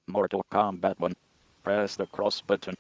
Mortal Kombat 1. Press the cross button.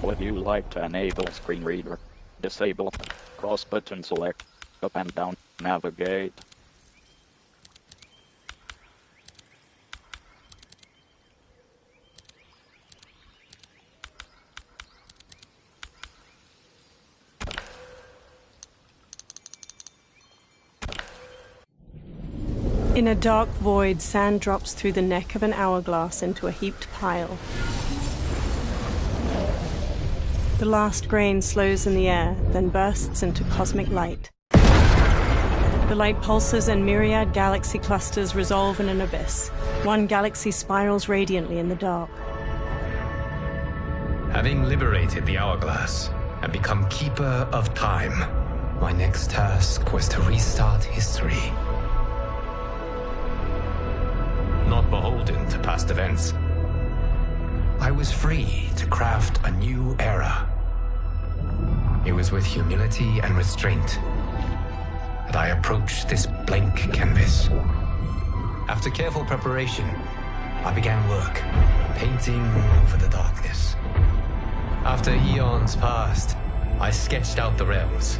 Would you like to enable screen reader? Disable. Cross button select. Up and down. Navigate. In a dark void, sand drops through the neck of an hourglass into a heaped pile. The last grain slows in the air, then bursts into cosmic light. The light pulses and myriad galaxy clusters resolve in an abyss. One galaxy spirals radiantly in the dark. Having liberated the hourglass and become keeper of time, my next task was to restart history. Not beholden to past events, I was free to craft a new era. It was with humility and restraint that I approached this blank canvas. After careful preparation, I began work, painting over the darkness. After eons passed, I sketched out the realms.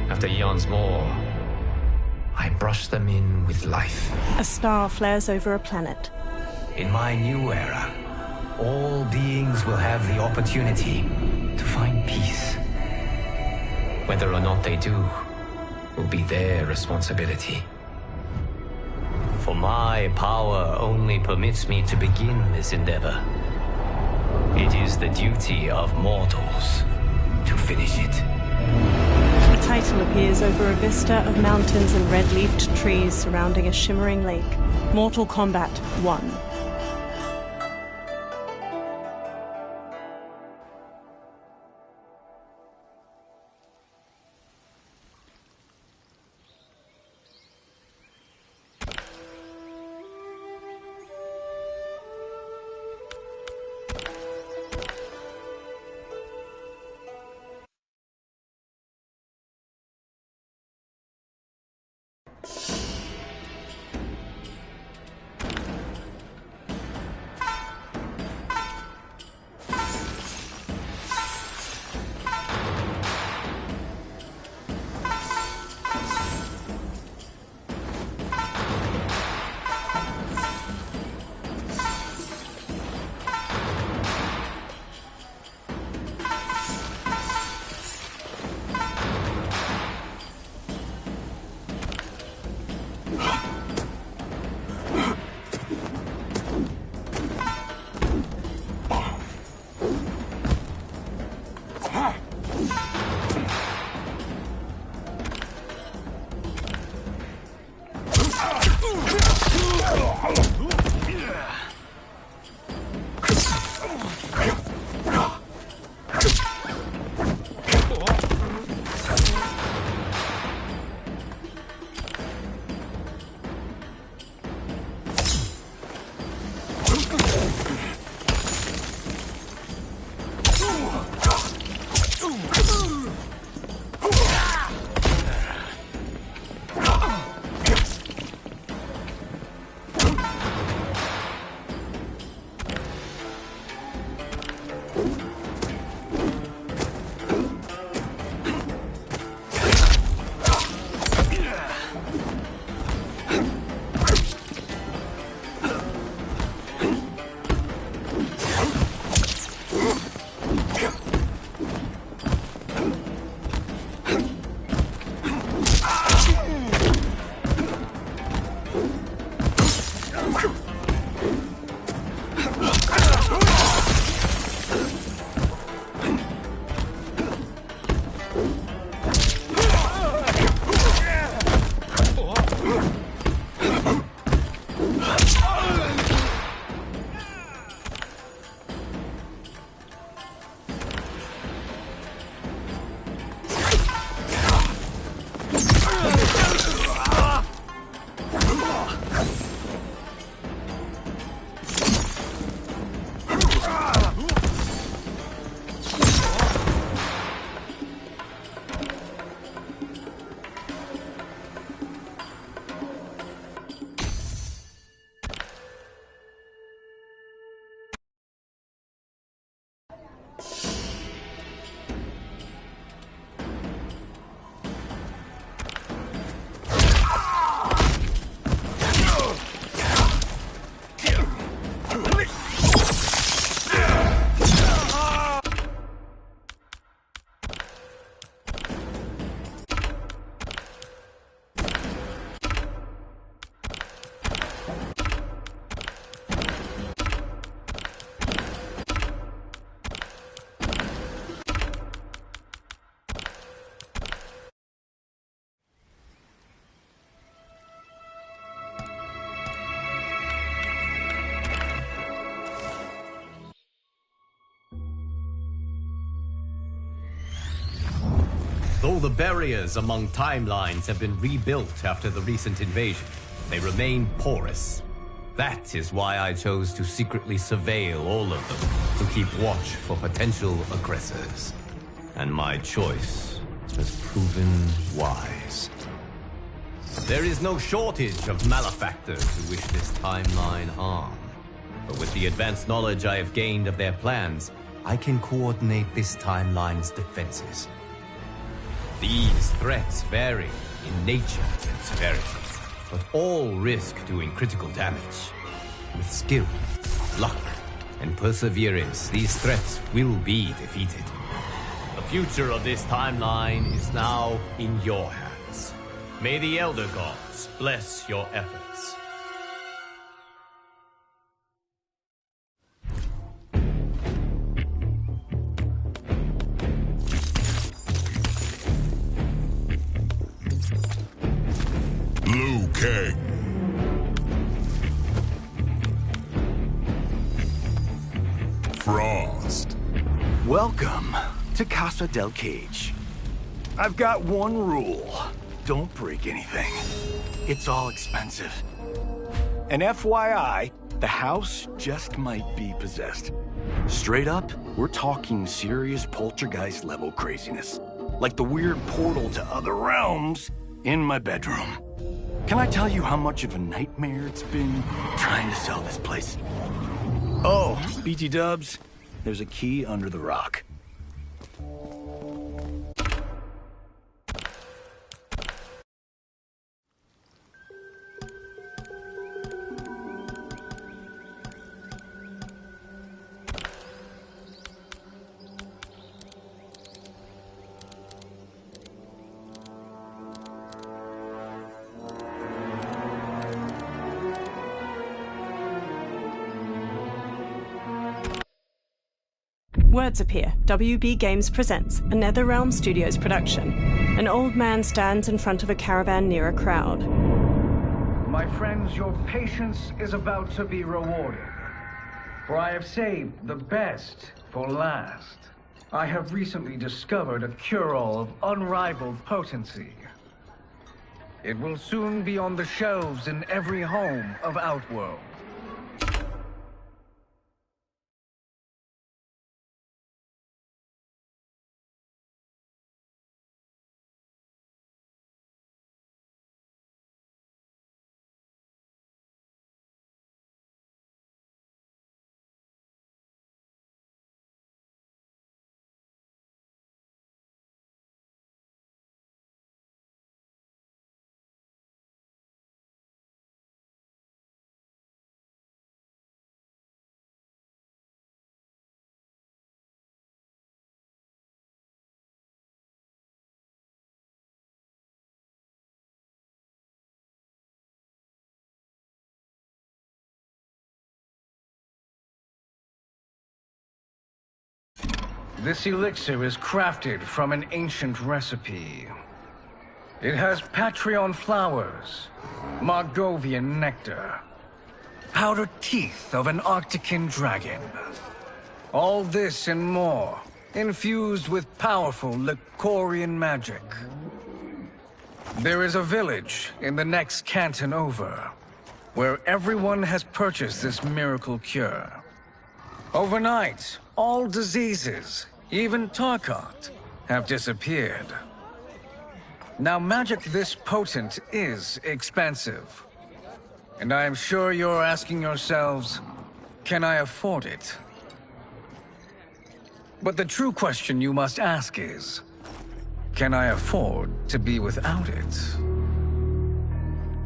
After eons more, I and brush them in with life. A star flares over a planet. In my new era, all beings will have the opportunity to find peace. Whether or not they do will be their responsibility. For my power only permits me to begin this endeavor. It is the duty of mortals to finish it. A title appears over a vista of mountains and red-leafed trees surrounding a shimmering lake. Mortal Kombat 1. Though the barriers among timelines have been rebuilt after the recent invasion, they remain porous. That is why I chose to secretly surveil all of them, to keep watch for potential aggressors. And my choice has proven wise. There is no shortage of malefactors who wish this timeline harm. But with the advanced knowledge I have gained of their plans, I can coordinate this timeline's defenses. These threats vary in nature and severity. but all risk doing critical damage. With skill, luck, and perseverance, these threats will be defeated. The future of this timeline is now in your hands. May the Elder Gods bless your efforts. Liu Kang. Frost. Welcome to Casa del Cage. I've got one rule. Don't break anything. It's all expensive. And FYI, the house just might be possessed. Straight up, we're talking serious poltergeist level craziness. Like the weird portal to other realms in my bedroom. Can I tell you how much of a nightmare it's been trying to sell this place? Oh, BT Dubs, there's a key under the rock. Words appear. WB Games presents a NetherRealm Studios production. An old man stands in front of a caravan near a crowd. My friends, your patience is about to be rewarded. For I have saved the best for last. I have recently discovered a cure-all of unrivaled potency. It will soon be on the shelves in every home of Outworld. This elixir is crafted from an ancient recipe. It has Patreon flowers, Margovian nectar, powdered teeth of an Arctican dragon. All this and more, infused with powerful Lycorian magic. There is a village in the next canton over, where everyone has purchased this miracle cure. Overnight, all diseases, even Tarkat, have disappeared. Now, magic this potent is expensive. And I am sure you're asking yourselves, can I afford it? But the true question you must ask is, can I afford to be without it?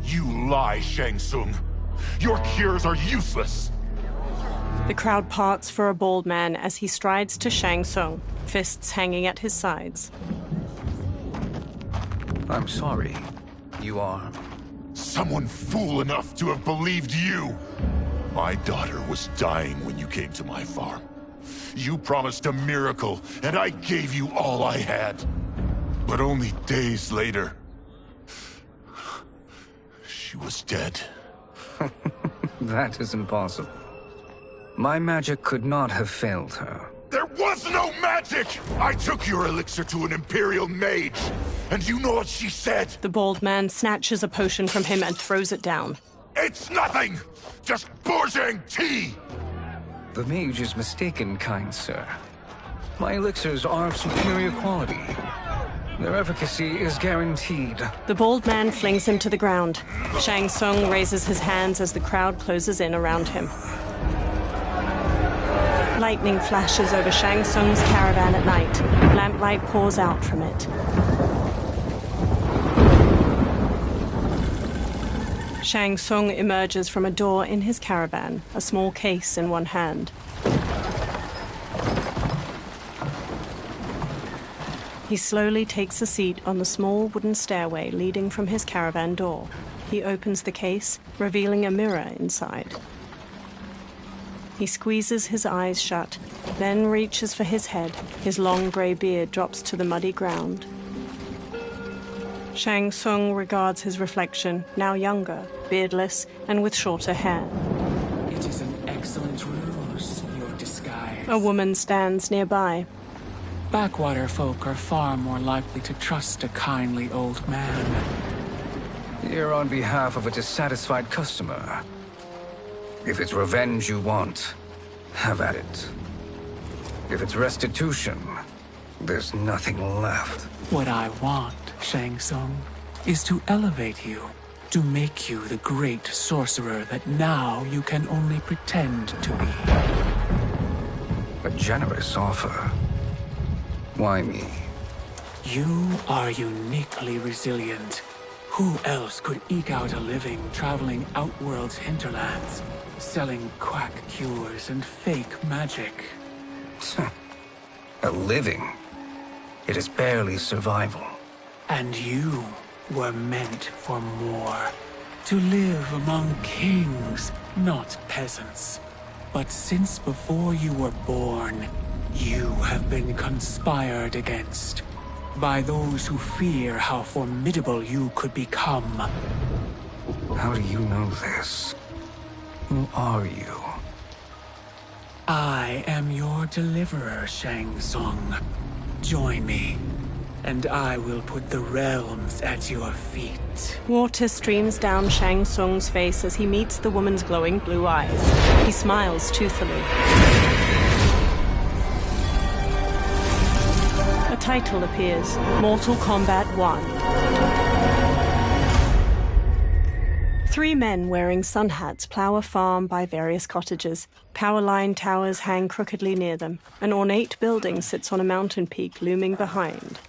You lie, Shang Tsung. Your cures are useless. The crowd parts for a bald man as he strides to Shang Tsung, fists hanging at his sides. I'm sorry. You are? Someone fool enough to have believed you. My daughter was dying when you came to my farm. You promised a miracle, and I gave you all I had. But only days later, she was dead. That is impossible. My magic could not have failed her. There was no magic! I took your elixir to an Imperial mage, and you know what she said? The bald man snatches a potion from him and throws it down. It's nothing! Just Bourgeois tea! The mage is mistaken, kind sir. My elixirs are of superior quality. Their efficacy is guaranteed. The bald man flings him to the ground. Shang Tsung raises his hands as the crowd closes in around him. Lightning flashes over Shang Tsung's caravan at night. Lamplight pours out from it. Shang Tsung emerges from a door in his caravan, a small case in one hand. He slowly takes a seat on the small wooden stairway leading from his caravan door. He opens the case, revealing a mirror inside. He squeezes his eyes shut, then reaches for his head. His long grey beard drops to the muddy ground. Shang Tsung regards his reflection, now younger, beardless, and with shorter hair. It is an excellent ruse, your disguise. A woman stands nearby. Backwater folk are far more likely to trust a kindly old man. Here on behalf of a dissatisfied customer. If it's revenge you want, have at it. If it's restitution, there's nothing left. What I want, Shang Tsung, is to elevate you, to make you the great sorcerer that now you can only pretend to be. A generous offer. Why me? You are uniquely resilient. Who else could eke out a living traveling Outworld's hinterlands, selling quack cures and fake magic? A living? It is barely survival. And you were meant for more. To live among kings, not peasants. But since before you were born, you have been conspired against by those who fear how formidable you could become. How do you know this? Who are you? I am your deliverer, Shang Tsung. Join me, and I will put the realms at your feet. Water streams down Shang Tsung's face as he meets the woman's glowing blue eyes. He smiles toothily. A title appears, Mortal Kombat 1. 3 men wearing sun hats plow a farm by various cottages. Power line towers hang crookedly near them. An ornate building sits on a mountain peak looming behind.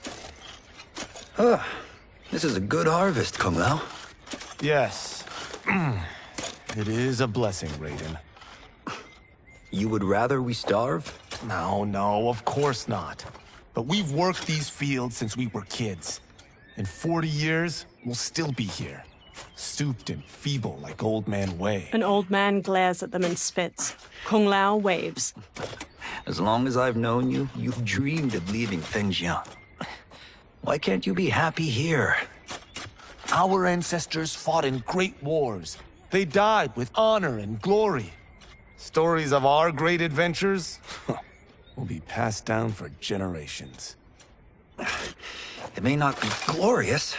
This is a good harvest, Kung Lao. Yes. It is a blessing, Raiden. You would rather we starve? No, of course not. But we've worked these fields since we were kids. In 40 years, we'll still be here. Stooped and feeble like Old Man Wei. An old man glares at them and spits. Kung Lao waves. As long as I've known you, you've dreamed of leaving Fengjiang. Why can't you be happy here? Our ancestors fought in great wars. They died with honor and glory. Stories of our great adventures will be passed down for generations. It may not be glorious,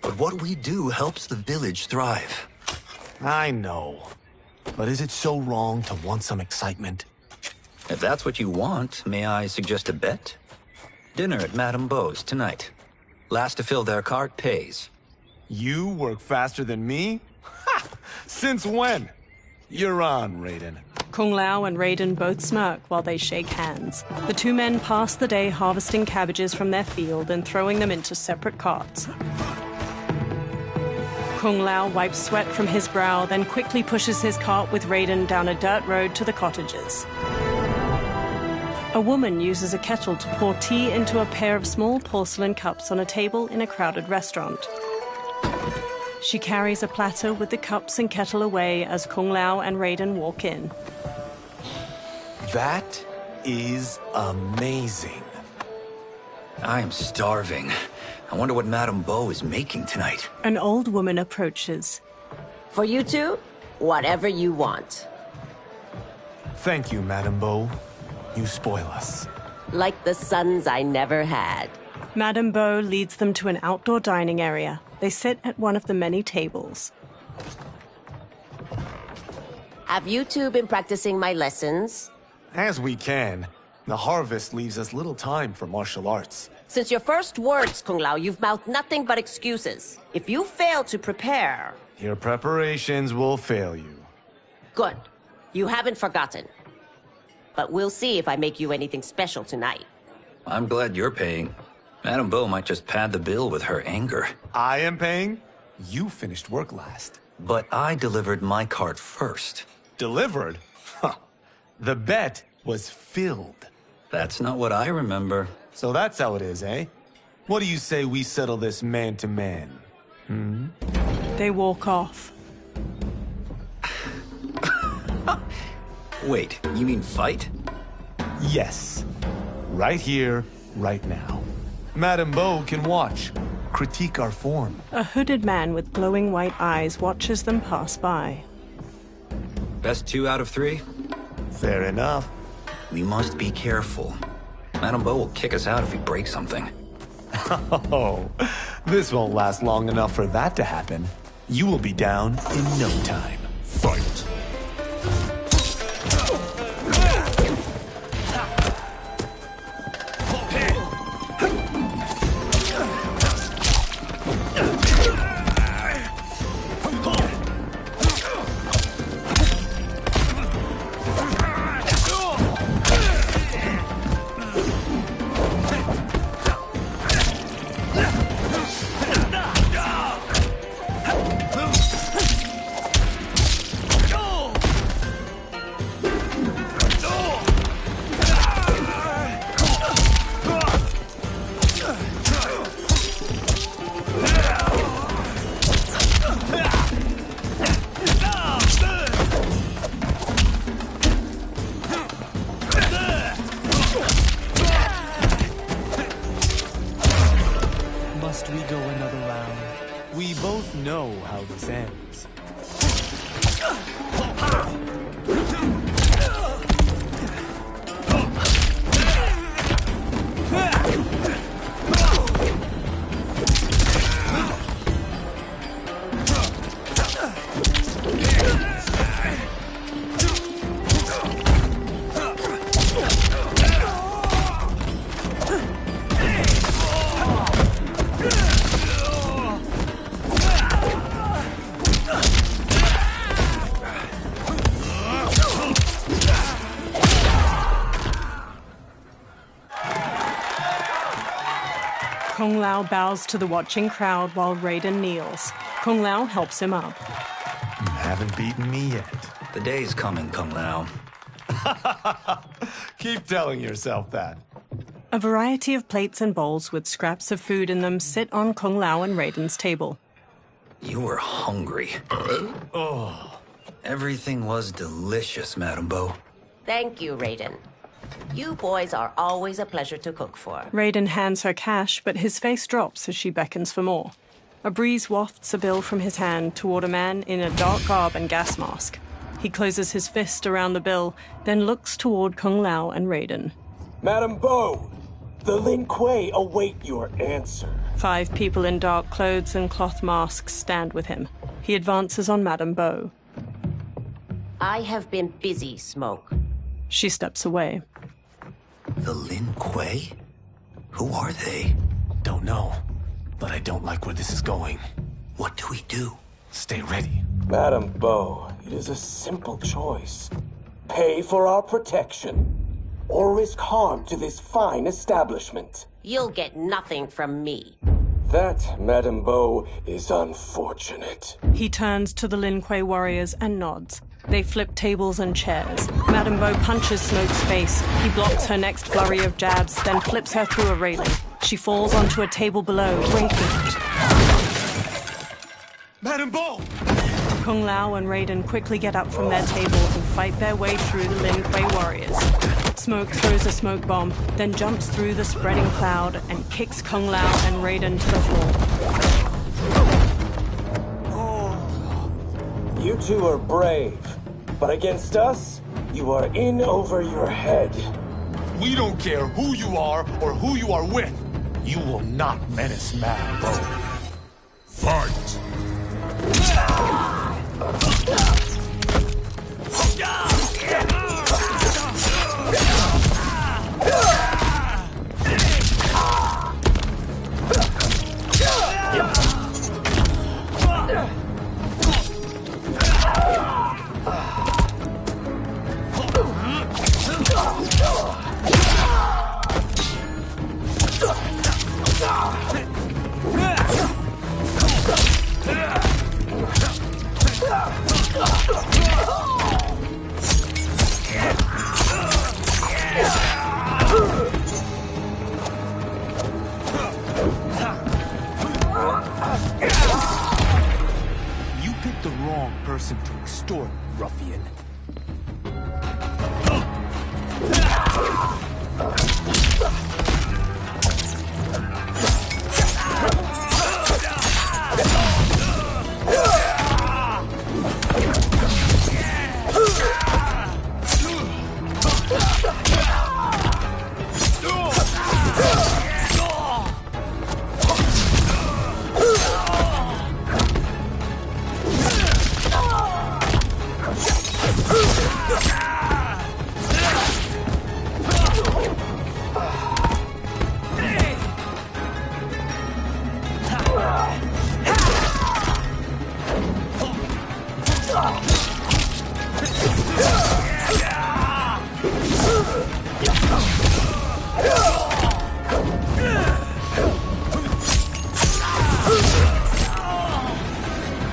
but what we do helps the village thrive. I know. But is it so wrong to want some excitement? If that's what you want, may I suggest a bet? Dinner at Madame Beau's tonight. Last to fill their cart pays. You work faster than me? Ha! Since when? You're on, Raiden. Kung Lao and Raiden both smirk while they shake hands. The 2 men pass the day harvesting cabbages from their field and throwing them into separate carts. Kung Lao wipes sweat from his brow, then quickly pushes his cart with Raiden down a dirt road to the cottages. A woman uses a kettle to pour tea into a pair of small porcelain cups on a table in a crowded restaurant. She carries a platter with the cups and kettle away as Kung Lao and Raiden walk in. That is amazing. I am starving. I wonder what Madame Beau is making tonight. An old woman approaches. For you two, whatever you want. Thank you, Madame Beau. You spoil us. Like the sons I never had. Madame Beau leads them to an outdoor dining area. They sit at one of the many tables. Have you two been practicing my lessons? As we can. The harvest leaves us little time for martial arts. Since your first words, Kung Lao, you've mouthed nothing but excuses. If you fail to prepare... Your preparations will fail you. Good. You haven't forgotten. But we'll see if I make you anything special tonight. I'm glad you're paying. Madame Beau might just pad the bill with her anger. I am paying? You finished work last. But I delivered my cart first. Delivered? Huh. The bet was filled. That's not what I remember. So that's how it is, eh? What do you say we settle this man to man? Hmm? They walk off. Wait, you mean fight? Yes. Right here, right now. Madame Beau can watch, critique our form. A hooded man with glowing white eyes watches them pass by. Best 2 out of 3? Fair enough. We must be careful. Madame Beau will kick us out if we break something. Oh, this won't last long enough for that to happen. You will be down in no time. Fight. Must we go another round? We both know how this ends. Kung Lao bows to the watching crowd while Raiden kneels. Kung Lao helps him up. You haven't beaten me yet. The day's coming, Kung Lao. Keep telling yourself that. A variety of plates and bowls with scraps of food in them sit on Kung Lao and Raiden's table. You were hungry. Oh. Everything was delicious, Madame Beau. Thank you, Raiden. You boys are always a pleasure to cook for. Raiden hands her cash, but his face drops as she beckons for more. A breeze wafts a bill from his hand toward a man in a dark garb and gas mask. He closes his fist around the bill, then looks toward Kung Lao and Raiden. Madame Beau, the Lin Kuei await your answer. 5 people in dark clothes and cloth masks stand with him. He advances on Madame Beau. I have been busy, Smoke. She steps away. The Lin Kuei? Who are they? Don't know, but I don't like where this is going. What do we do? Stay ready. Madame Beau, it is a simple choice. Pay for our protection, or risk harm to this fine establishment. You'll get nothing from me. That, Madame Beau, is unfortunate. He turns to the Lin Kuei warriors and nods. They flip tables and chairs. Madame Beau punches Smoke's face. He blocks her next flurry of jabs, then flips her through a railing. She falls onto a table below, breaking. Madame Beau! Kung Lao and Raiden quickly get up from their table and fight their way through the Lin Kuei warriors. Smoke throws a smoke bomb, then jumps through the spreading cloud and kicks Kung Lao and Raiden to the floor. You two are brave, but against us, you are in over your head. We don't care who you are or who you are with. You will not menace Madame Beau. Fight! the wrong person to extort, ruffian.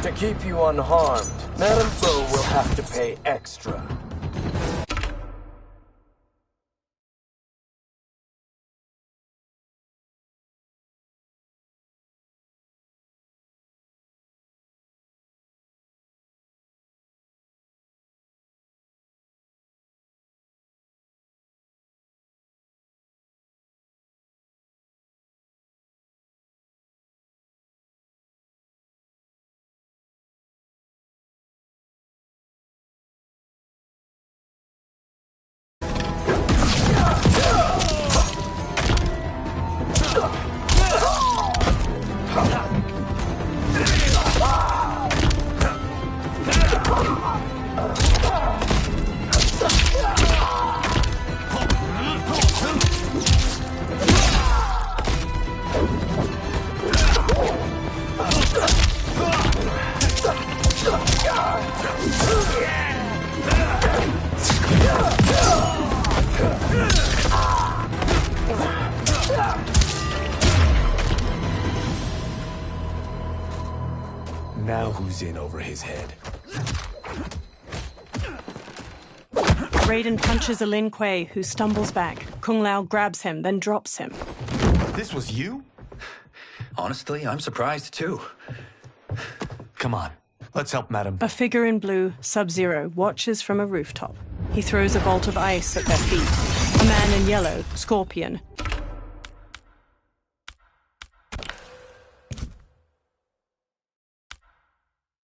To keep you unharmed, Madame Bo will have to pay extra. Now who's in over his head? Raiden punches a Lin Kuei, who stumbles back. Kung Lao grabs him, then drops him. This was you? Honestly, I'm surprised too. Come on, let's help Madam. A figure in blue, Sub-Zero, watches from a rooftop. He throws a bolt of ice at their feet. A man in yellow, Scorpion,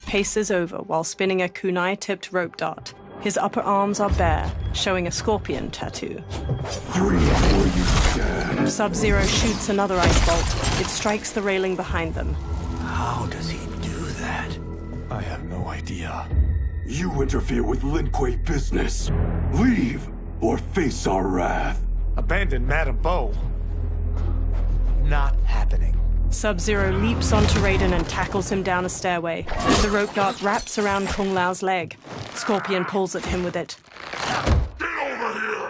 paces over while spinning a kunai-tipped rope dart. His upper arms are bare, showing a scorpion tattoo. Sub-Zero shoots another ice bolt. It strikes the railing behind them. How does he do that? I have no idea. You interfere with Lin Kuei business. Leave, or face our wrath. Abandon Madame Bo. Not happening. Sub-Zero leaps onto Raiden and tackles him down a stairway. The rope dart wraps around Kung Lao's leg. Scorpion pulls at him with it.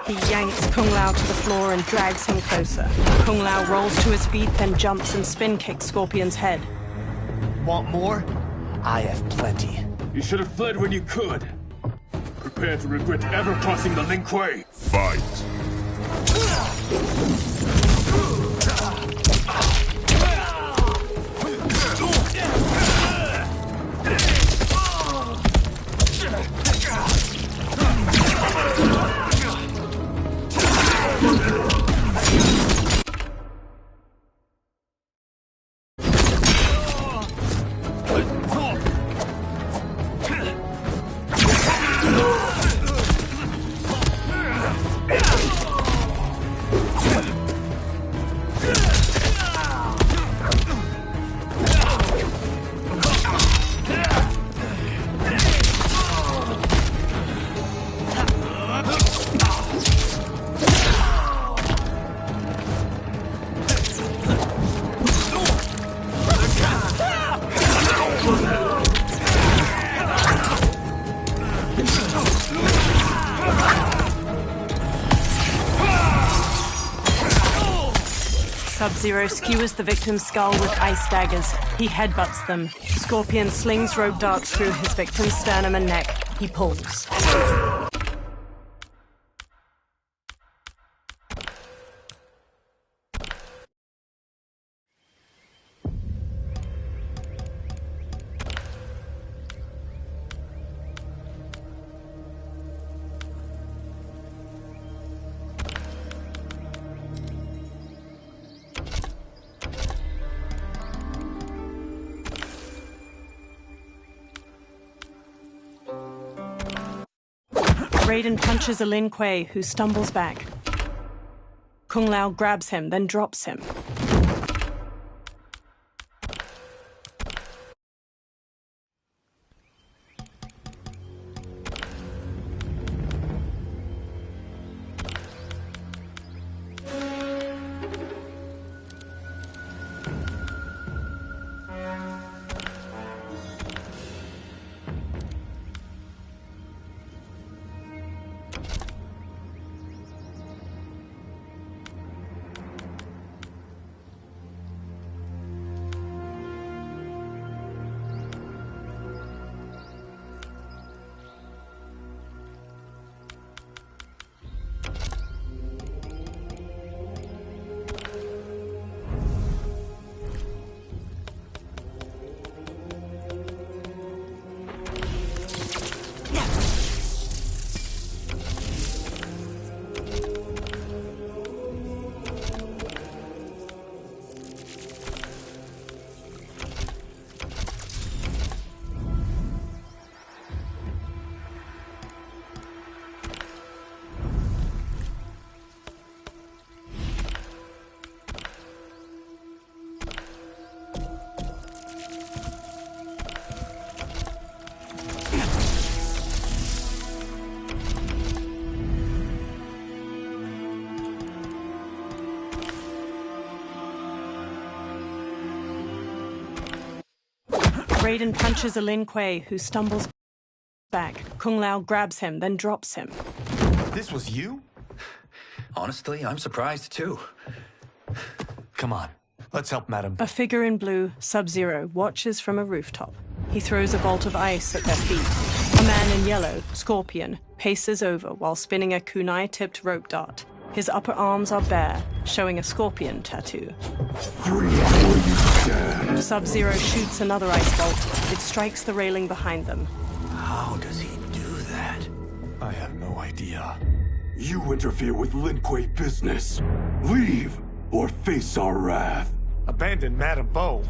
He yanks Kung Lao to the floor and drags him closer. Kung Lao rolls to his feet, then jumps and spin kicks Scorpion's head. Want more? I have plenty. You should have fled when you could. Prepare to regret ever crossing the Lin Kuei. Fight! Sub-Zero skewers the victim's skull with ice daggers. He headbutts them. Scorpion slings rope darts through his victim's sternum and neck. He pulls. Raiden punches a Lin Kuei, who stumbles back. Kung Lao grabs him, then drops him. Raiden punches a Lin Kuei, who stumbles back. Kung Lao grabs him, then drops him. This was you? Honestly, I'm surprised too. Come on, let's help Madam. A figure in blue, Sub-Zero, watches from a rooftop. He throws a bolt of ice at their feet. A man in yellow, Scorpion, paces over while spinning a kunai-tipped rope dart. His upper arms are bare, showing a scorpion tattoo. Sub-Zero shoots another ice bolt. It strikes the railing behind them. How does he do that? I have no idea. You interfere with Lin Kuei business. Leave, or face our wrath. Abandon Madam Bo.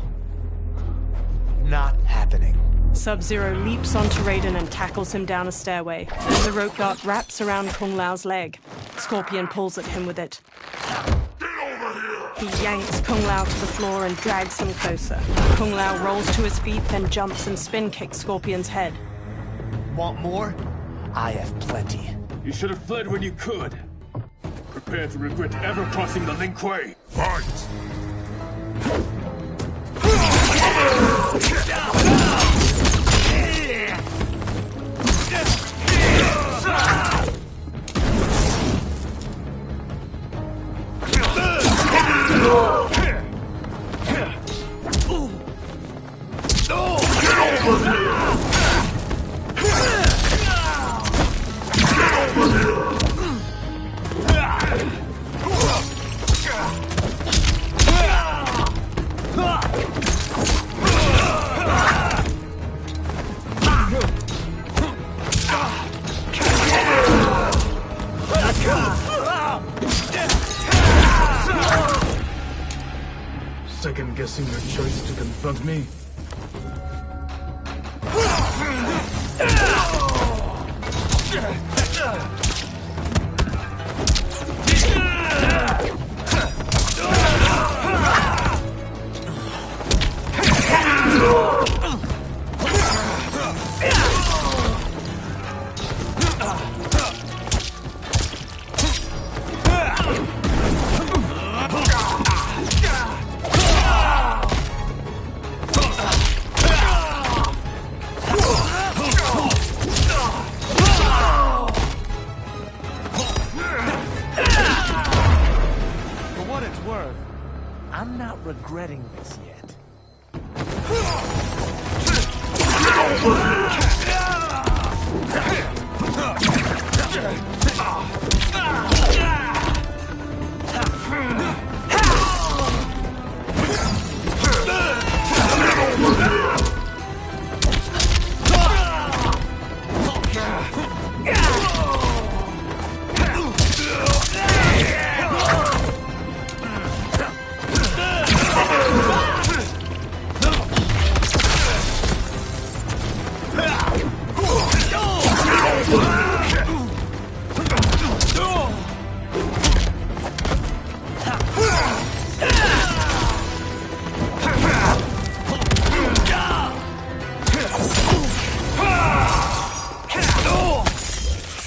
Not happening. Sub-Zero leaps onto Raiden and tackles him down a stairway. The rope dart wraps around Kung Lao's leg. Scorpion pulls at him with it. He yanks Kung Lao to the floor and drags him closer. Kung Lao rolls to his feet, then jumps and spin kicks Scorpion's head. Want more? I have plenty. You should have fled when you could. Prepare to regret ever crossing the Lin Kuei. Fight! Second-guessing your choice to confront me? I'm not regretting this yet.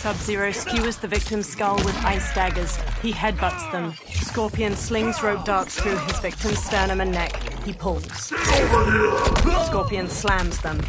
Sub-Zero skewers the victim's skull with ice daggers. He headbutts them. Scorpion slings rope darts through his victim's sternum and neck. He pulls. Scorpion slams them.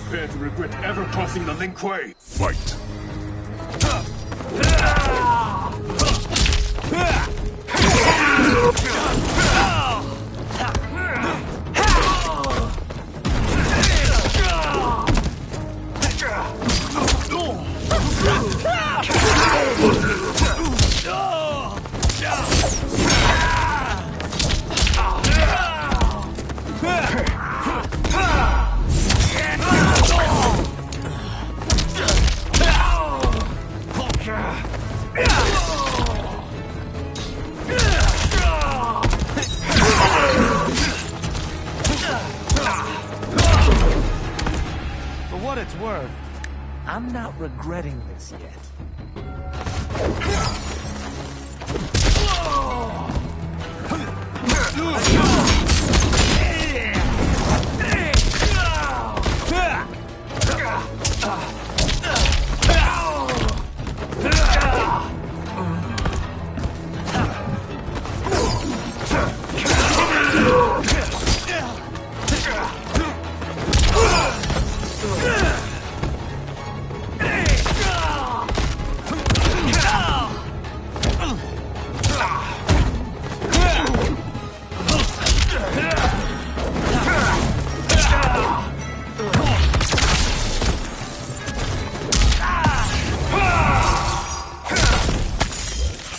Prepare to regret ever crossing the Lin Kuei. Fight! For what it's worth, I'm not regretting this yet.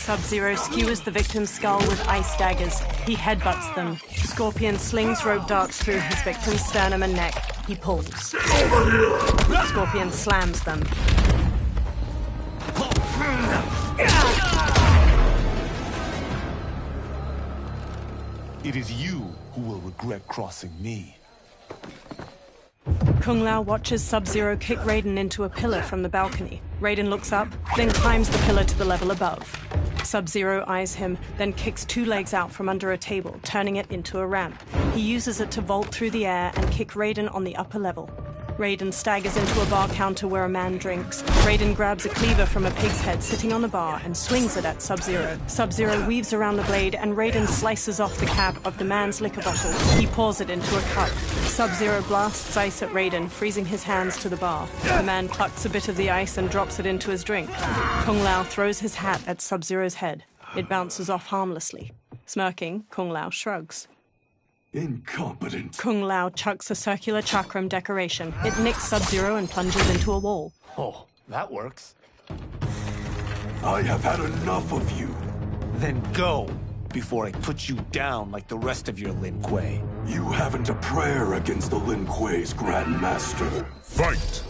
Sub-Zero skewers the victim's skull with ice daggers. He headbutts them. Scorpion slings rope darts through his victim's sternum and neck. He pulls. Scorpion slams them. It is you who will regret crossing me. Kung Lao watches Sub-Zero kick Raiden into a pillar from the balcony. Raiden looks up, then climbs the pillar to the level above. Sub-Zero eyes him, then kicks 2 legs out from under a table, turning it into a ramp. He uses it to vault through the air and kick Raiden on the upper level. Raiden staggers into a bar counter where a man drinks. Raiden grabs a cleaver from a pig's head sitting on the bar and swings it at Sub-Zero. Sub-Zero weaves around the blade and Raiden slices off the cap of the man's liquor bottle. He pours it into a cup. Sub-Zero blasts ice at Raiden, freezing his hands to the bar. The man plucks a bit of the ice and drops it into his drink. Kung Lao throws his hat at Sub-Zero's head. It bounces off harmlessly. Smirking, Kung Lao shrugs. Incompetent. Kung Lao chucks a circular chakram decoration. It nicks Sub-Zero and plunges into a wall. Oh, that works. I have had enough of you. Then go, before I put you down like the rest of your Lin Kuei. You haven't a prayer against the Lin Kuei's Grand Master. Fight!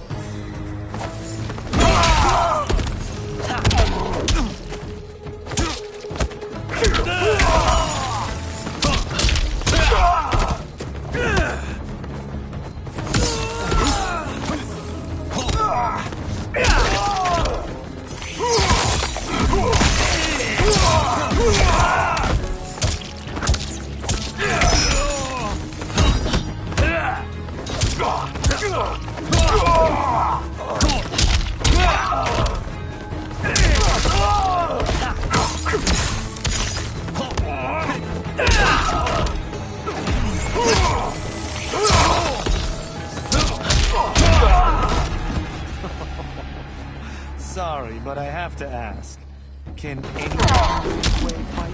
Sorry, but I have to ask. Can anyone fight?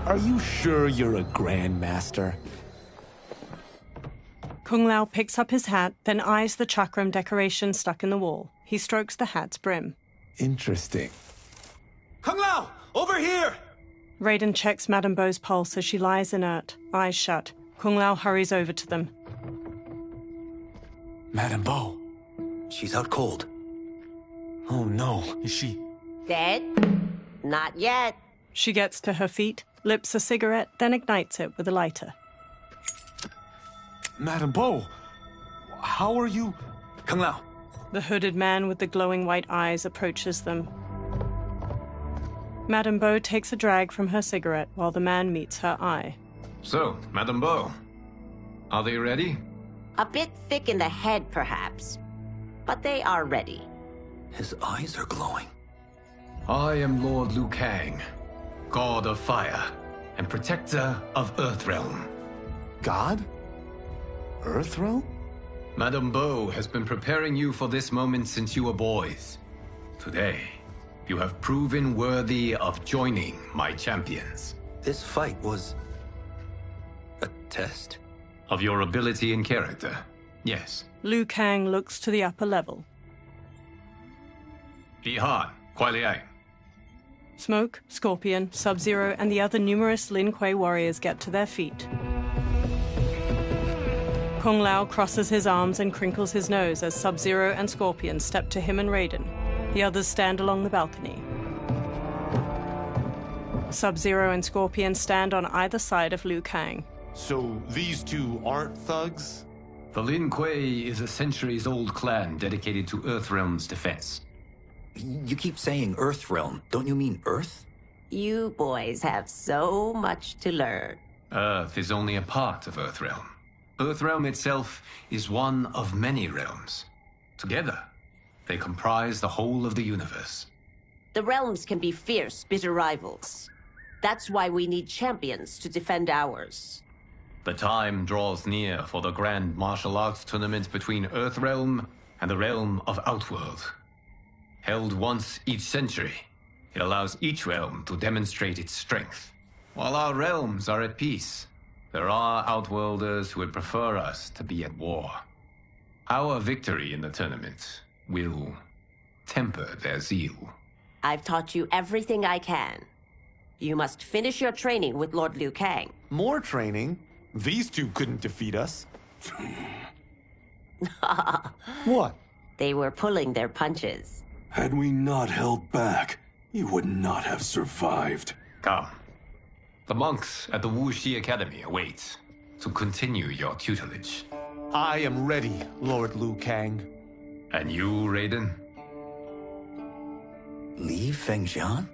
Are you sure you're a Grandmaster? Kung Lao picks up his hat, then eyes the chakram decoration stuck in the wall. He strokes the hat's brim. Interesting. Kung Lao! Over here! Raiden checks Madame Beau's pulse as she lies inert, eyes shut. Kung Lao hurries over to them. Madame Beau. She's out cold. Oh no, is she... Dead? Not yet. She gets to her feet, lips a cigarette, then ignites it with a lighter. Madame Beau, how are you... Kung Lao. The hooded man with the glowing white eyes approaches them. Madame Beau takes a drag from her cigarette while the man meets her eye. So, Madame Beau, are they ready? A bit thick in the head, perhaps. But they are ready. His eyes are glowing. I am Lord Liu Kang, God of Fire and Protector of Earthrealm. God? Earthrealm? Madame Beau has been preparing you for this moment since you were boys. Today, you have proven worthy of joining my champions. This fight was... a test? Of your ability and character, yes. Liu Kang looks to the upper level. Bihan, Kuai Liang. Smoke, Scorpion, Sub-Zero, and the other numerous Lin Kuei warriors get to their feet. Kung Lao crosses his arms and crinkles his nose as Sub-Zero and Scorpion step to him and Raiden. The others stand along the balcony. Sub-Zero and Scorpion stand on either side of Liu Kang. So these two aren't thugs? The Lin Kuei is a centuries-old clan dedicated to Earthrealm's defense. You keep saying Earthrealm. Don't you mean Earth? You boys have so much to learn. Earth is only a part of Earthrealm. Earthrealm itself is one of many realms. Together, they comprise the whole of the universe. The realms can be fierce, bitter rivals. That's why we need champions to defend ours. The time draws near for the grand martial arts tournament between Earthrealm and the realm of Outworld. Held once each century, it allows each realm to demonstrate its strength. While our realms are at peace, there are Outworlders who would prefer us to be at war. Our victory in the tournament will temper their zeal. I've taught you everything I can. You must finish your training with Lord Liu Kang. More training? These two couldn't defeat us. What? They were pulling their punches. Had we not held back, you would not have survived. Come. The monks at the Wuxi Academy await to continue your tutelage. I am ready, Lord Liu Kang. And you, Raiden? Li Fengjian?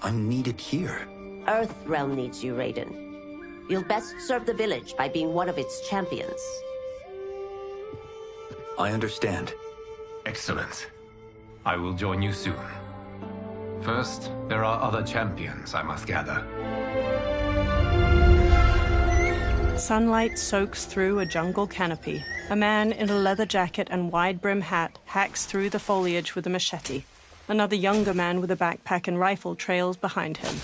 I'm needed here. Earthrealm needs you, Raiden. You'll best serve the village by being one of its champions. I understand. Excellent. I will join you soon. First, there are other champions I must gather. Sunlight soaks through a jungle canopy. A man in a leather jacket and wide-brim hat hacks through the foliage with a machete. Another younger man with a backpack and rifle trails behind him.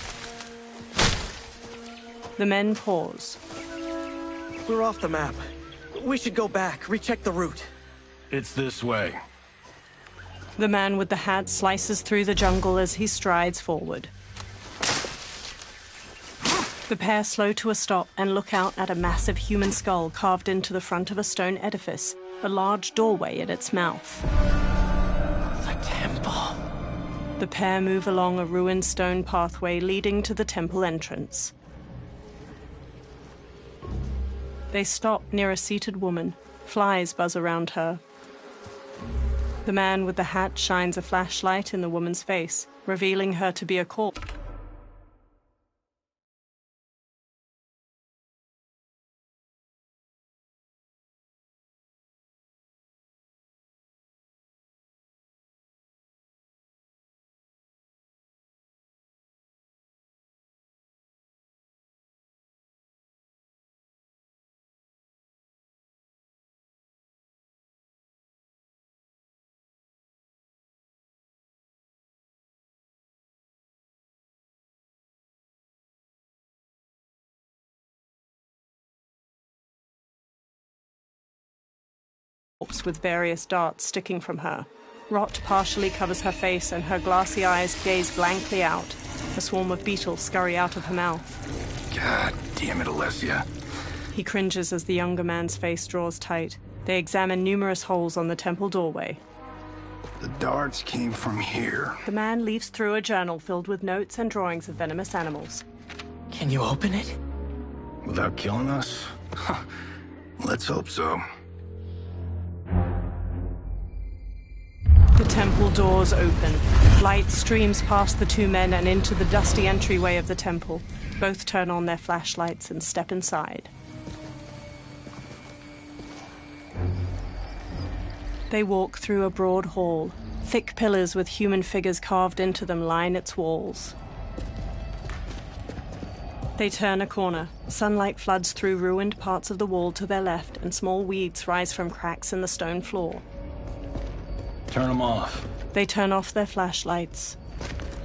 The men pause. We're off the map. We should go back, recheck the route. It's this way. The man with the hat slices through the jungle as he strides forward. The pair slow to a stop and look out at a massive human skull carved into the front of a stone edifice, a large doorway at its mouth. The temple. The pair move along a ruined stone pathway leading to the temple entrance. They stop near a seated woman. Flies buzz around her. The man with the hat shines a flashlight in the woman's face, revealing her to be a corpse. with various darts sticking from her. Rot partially covers her face and her glassy eyes gaze blankly out. A swarm of beetles scurry out of her mouth. God damn it, Alessia. He cringes as the younger man's face draws tight. They examine numerous holes on the temple doorway. The darts came from here. The man leaves through a journal filled with notes and drawings of venomous animals. Can you open it? Without killing us? Let's hope so. The temple doors open. Light streams past the two men and into the dusty entryway of the temple. Both turn on their flashlights and step inside. They walk through a broad hall. Thick pillars with human figures carved into them line its walls. They turn a corner. Sunlight floods through ruined parts of the wall to their left, and small weeds rise from cracks in the stone floor. Turn them off. They turn off their flashlights.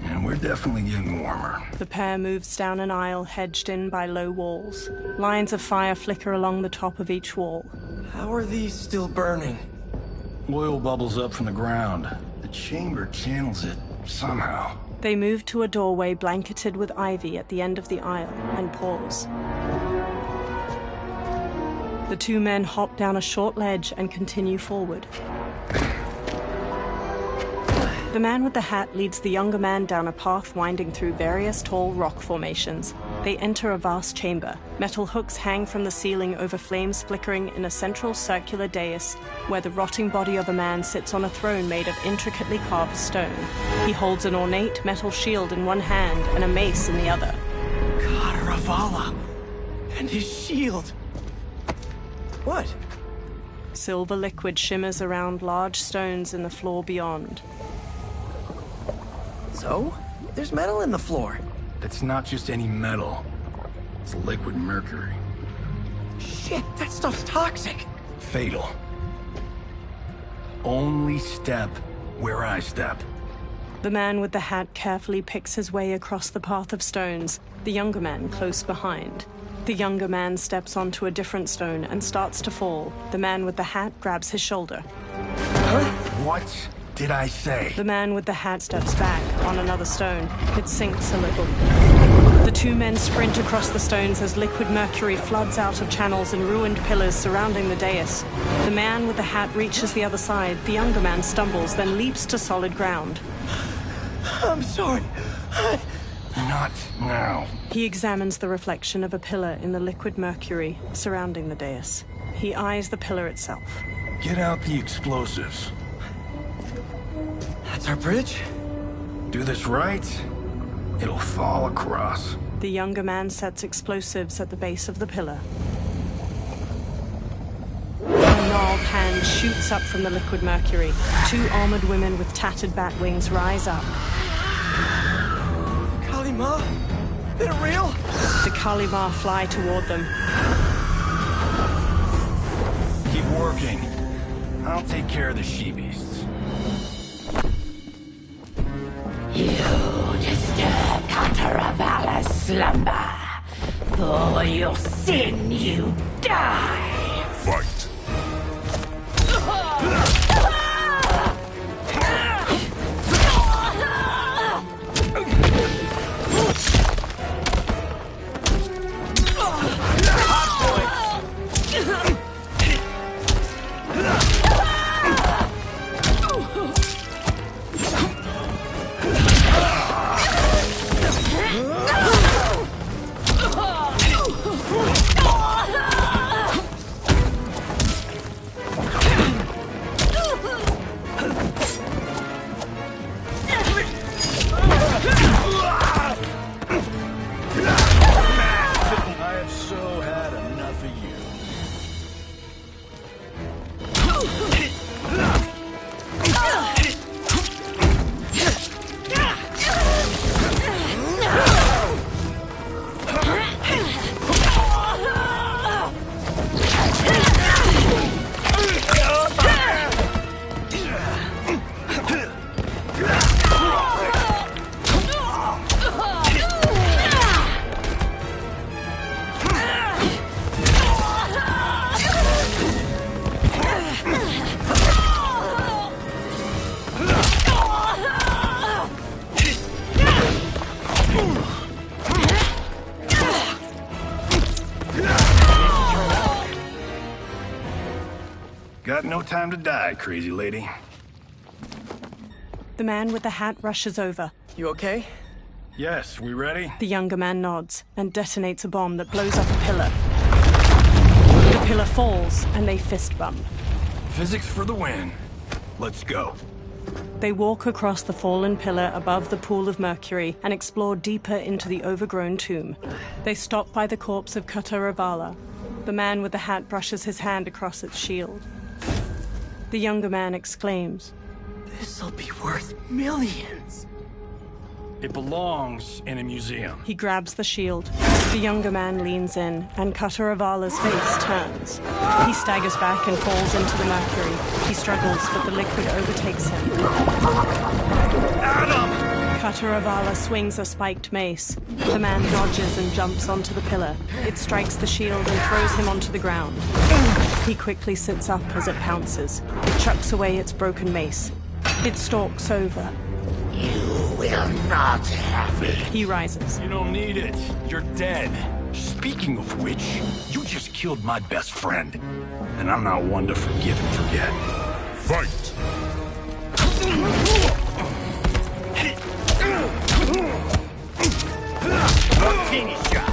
And we're definitely getting warmer. The pair moves down an aisle hedged in by low walls. Lines of fire flicker along the top of each wall. How are these still burning? Oil bubbles up from the ground. The chamber channels it somehow. They move to a doorway blanketed with ivy at the end of the aisle and pause. The two men hop down a short ledge and continue forward. The man with the hat leads the younger man down a path winding through various tall rock formations. They enter a vast chamber. Metal hooks hang from the ceiling over flames flickering in a central circular dais where the rotting body of a man sits on a throne made of intricately carved stone. He holds an ornate metal shield in one hand and a mace in the other. Karavala! And his shield! What? Silver liquid shimmers around large stones in the floor beyond. So? There's metal in the floor. That's not just any metal. It's liquid mercury. Shit, that stuff's toxic. Fatal. Only step where I step. The man with the hat carefully picks his way across the path of stones, the younger man close behind. The younger man steps onto a different stone and starts to fall. The man with the hat grabs his shoulder. Huh? What did I say? The man with the hat steps back on another stone. It sinks a little. The two men sprint across the stones as liquid mercury floods out of channels and ruined pillars surrounding the dais. The man with the hat reaches the other side. The younger man stumbles, then leaps to solid ground. I'm sorry. Not now. He examines the reflection of a pillar in the liquid mercury surrounding the dais. He eyes the pillar itself. Get out the explosives. That's our bridge? Do this right, it'll fall across. The younger man sets explosives at the base of the pillar. A gnarled hand shoots up from the liquid mercury. Two armored women with tattered bat wings rise up. Kalima? They're real? The Kalima fly toward them. Keep working. I'll take care of the she-beasts. You disturb Kataravalla's slumber. For your sin, you die. Fight. Got no time to die, crazy lady. The man with the hat rushes over. You okay? Yes, we ready? The younger man nods and detonates a bomb that blows up a pillar. The pillar falls and they fist bump. Physics for the win. Let's go. They walk across the fallen pillar above the pool of mercury and explore deeper into the overgrown tomb. They stop by the corpse of Kataravala. The man with the hat brushes his hand across its shield. The younger man exclaims, This'll be worth millions. It belongs in a museum. He grabs the shield. The younger man leans in, and Kataravala's face turns. He staggers back and falls into the mercury. He struggles, but the liquid overtakes him. Adam! Kataravala swings a spiked mace. The man dodges and jumps onto the pillar. It strikes the shield and throws him onto the ground. He quickly sits up as it pounces. It chucks away its broken mace. It stalks over. You will not have it. He rises. You don't need it. You're dead. Speaking of which, you just killed my best friend. And I'm not one to forgive and forget. Fight! Martini shot!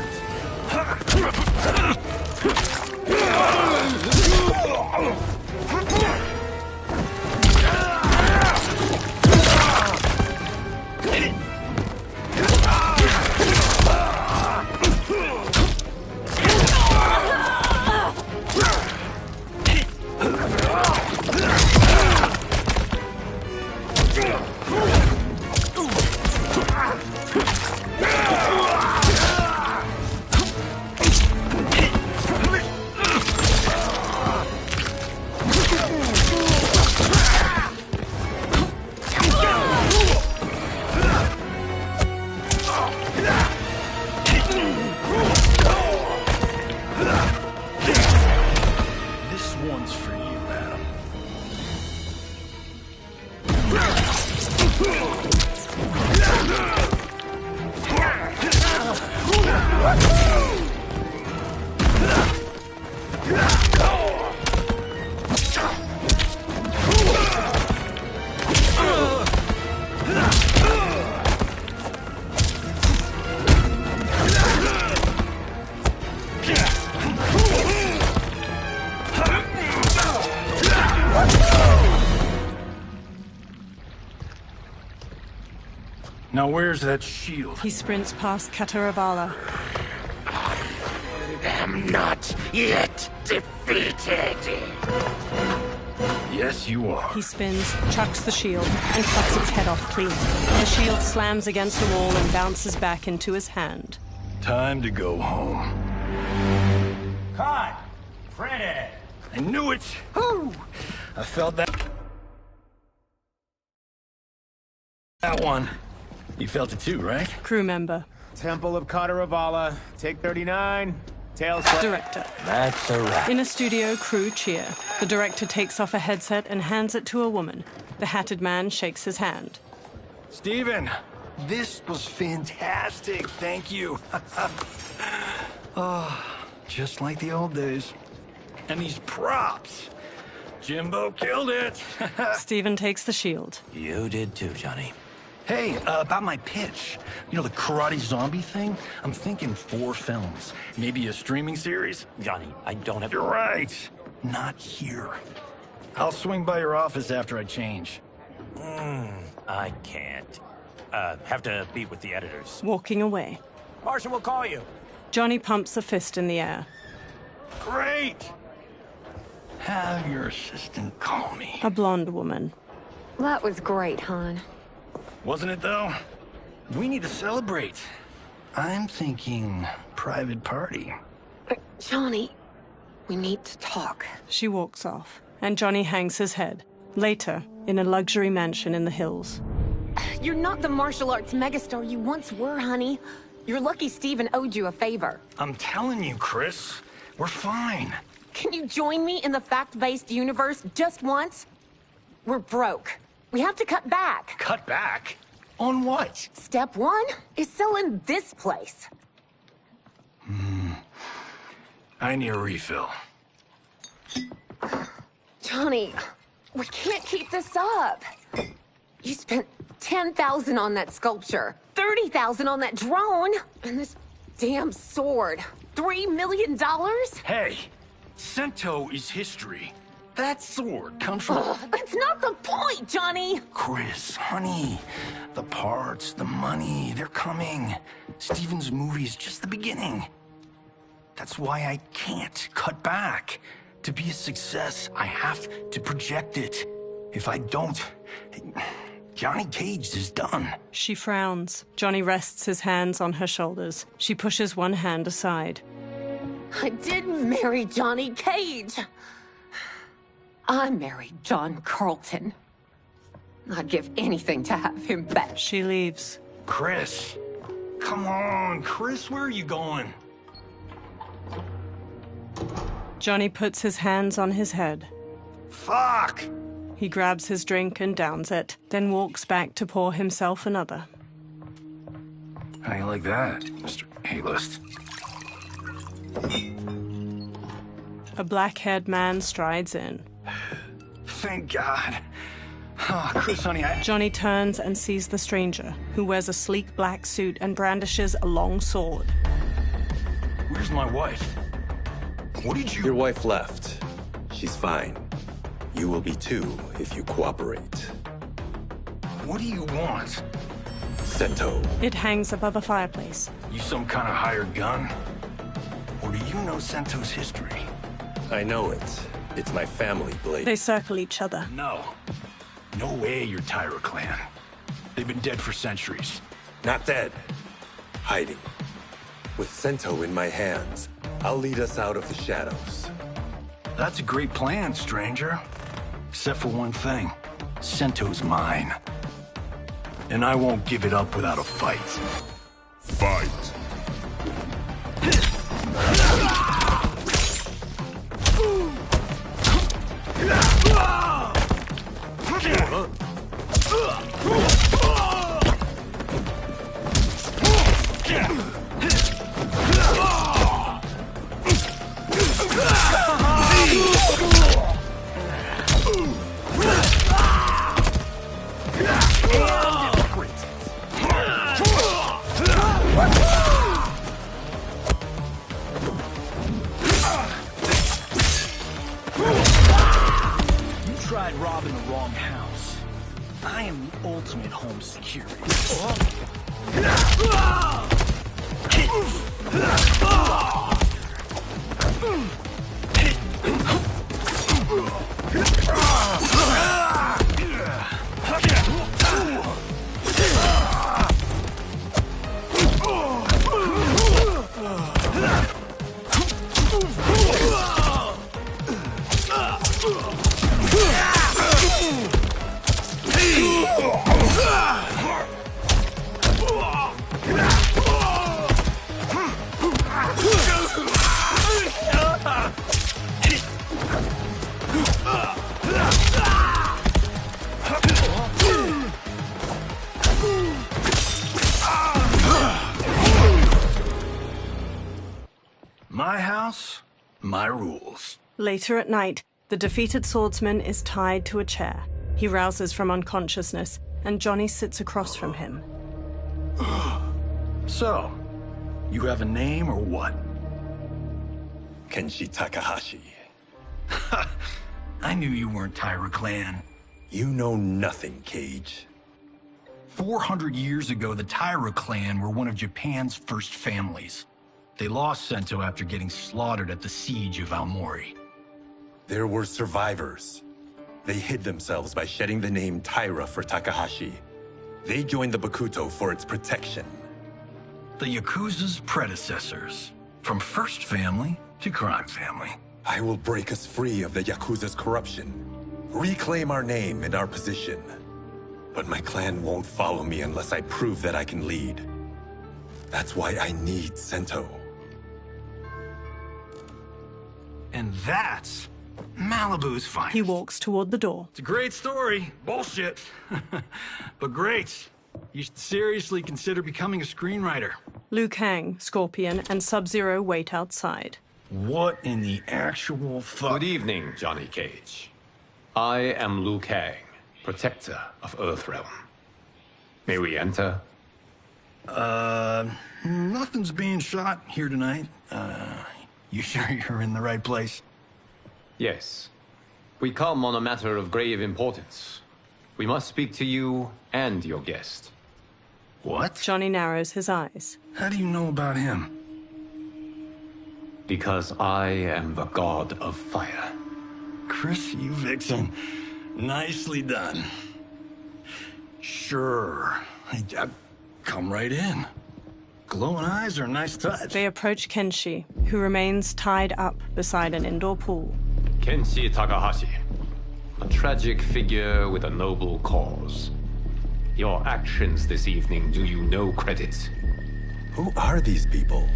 Now where's that shield? He sprints past Kataravala. Am not yet defeated. Yes, you are. He spins, chucks the shield, and cuts its head off clean. The shield slams against a wall and bounces back into his hand. Time to go home. Cut! Credit! I knew it! Woo! I felt that one. You felt it too, right? Crew member. Temple of Kataravala, take 39. Tails. Director. That's a wrap. In a studio, crew cheer. The director takes off a headset and hands it to a woman. The hatted man shakes his hand. Steven, this was fantastic. Thank you. Oh, just like the old days. And these props. Jimbo killed it. Steven takes the shield. You did too, Johnny. Hey, about my pitch. You know, the karate zombie thing? I'm thinking 4 films. Maybe a streaming series? Johnny, I don't have... You're right. Not here. I'll swing by your office after I change. I can't. Have to meet with the editors. Walking away. Marshall will call you. Johnny pumps a fist in the air. Great! Have your assistant call me. A blonde woman. That was great, hon. Wasn't it, though? We need to celebrate. I'm thinking private party. Johnny, we need to talk. She walks off, and Johnny hangs his head. Later, in a luxury mansion in the hills. You're not the martial arts megastar you once were, honey. You're lucky Steven owed you a favor. I'm telling you, Chris, we're fine. Can you join me in the fact-based universe just once? We're broke. We have to cut back. Cut back? On what? Step 1 is selling this place. I need a refill. Johnny, we can't keep this up. You spent $10,000 on that sculpture, $30,000 on that drone, and this damn sword. $3 million? Hey, Sento is history. That sword comes from... That's not the point, Johnny! Chris, honey, the parts, the money, they're coming. Steven's movie is just the beginning. That's why I can't cut back. To be a success, I have to project it. If I don't, Johnny Cage is done. She frowns. Johnny rests his hands on her shoulders. She pushes one hand aside. I didn't marry Johnny Cage. I married John Carlton. I'd give anything to have him back. She leaves. Chris, come on, Chris, where are you going? Johnny puts his hands on his head. Fuck! He grabs his drink and downs it, then walks back to pour himself another. How you like that, Mr. A-list? A black-haired man strides in. Thank God. Oh, Chris, honey, Johnny turns and sees the stranger, who wears a sleek black suit and brandishes a long sword. Where's my wife? What did you... Your wife left. She's fine. You will be too, if you cooperate. What do you want? Sento. It hangs above a fireplace. You some kind of hired gun? Or do you know Sento's history? I know it. It's my family blade. They circle each other. No. No way you're Tyra clan. They've been dead for centuries. Not dead. Hiding. With Sento in my hands, I'll lead us out of the shadows. That's a great plan, stranger. Except for one thing. Sento's mine. And I won't give it up without a fight. Fight. Robbing the wrong house. I am the ultimate home security. My house, my rules. Later at night, the defeated swordsman is tied to a chair. He rouses from unconsciousness, and Johnny sits across from him. So, you have a name or what? Kenshi Takahashi. I knew you weren't Tyra clan. You know nothing, Cage. 400 years ago, the Tyra clan were one of Japan's first families. They lost Sento after getting slaughtered at the siege of Aomori. There were survivors. They hid themselves by shedding the name Tyra for Takahashi. They joined the Bakuto for its protection. The Yakuza's predecessors. From first family to crime family. I will break us free of the Yakuza's corruption. Reclaim our name and our position. But my clan won't follow me unless I prove that I can lead. That's why I need Sento. And that's Malibu's finest. He walks toward the door. It's a great story. Bullshit. But great. You should seriously consider becoming a screenwriter. Liu Kang, Scorpion, and Sub-Zero wait outside. What in the actual fuck? Good evening, Johnny Cage. I am Liu Kang, protector of Earthrealm. May we enter? Nothing's being shot here tonight. You sure you're in the right place? Yes. We come on a matter of grave importance. We must speak to you and your guest. What? Johnny narrows his eyes. How do you know about him? Because I am the god of fire. Chris, you vixen. Nicely done. Sure. I'd come right in. Glowing eyes are a nice touch. They approach Kenshi, who remains tied up beside an indoor pool. Kenshi Takahashi. A tragic figure with a noble cause. Your actions this evening do you no credit. Who are these people?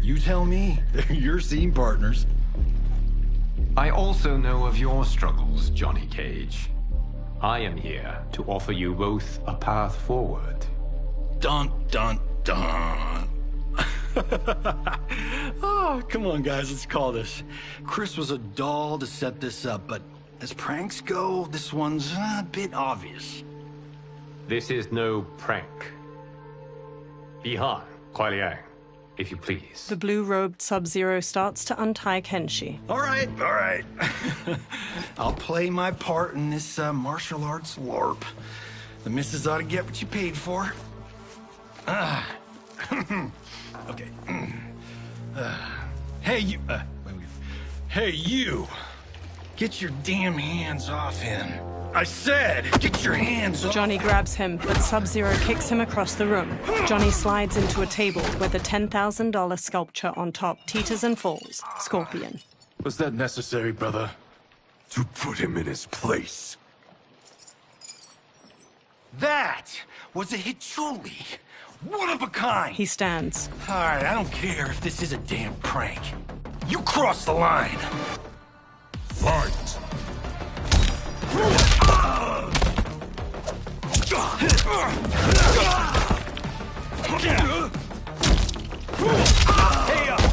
You tell me. They're your scene partners. I also know of your struggles, Johnny Cage. I am here to offer you both a path forward. Dun, dun, dun. Oh, come on, guys, let's call this. Chris was a doll to set this up, but as pranks go, this one's a bit obvious. This is no prank. Bihan, Kuai Liang, if you please. The blue-robed Sub-Zero starts to untie Kenshi. All right. I'll play my part in this martial arts LARP. The missus ought to get what you paid for. Okay. Hey, you... Hey, you! Get your damn hands off him. I said, get your hands off. Johnny grabs him, but Sub-Zero kicks him across the room. Johnny slides into a table with a $10,000 sculpture on top teeters and falls. Scorpion. Was that necessary, brother? To put him in his place. That was a Hichuli. One of a kind. He stands. All right, I don't care if this is a damn prank. You crossed the line. Fight! Hey up!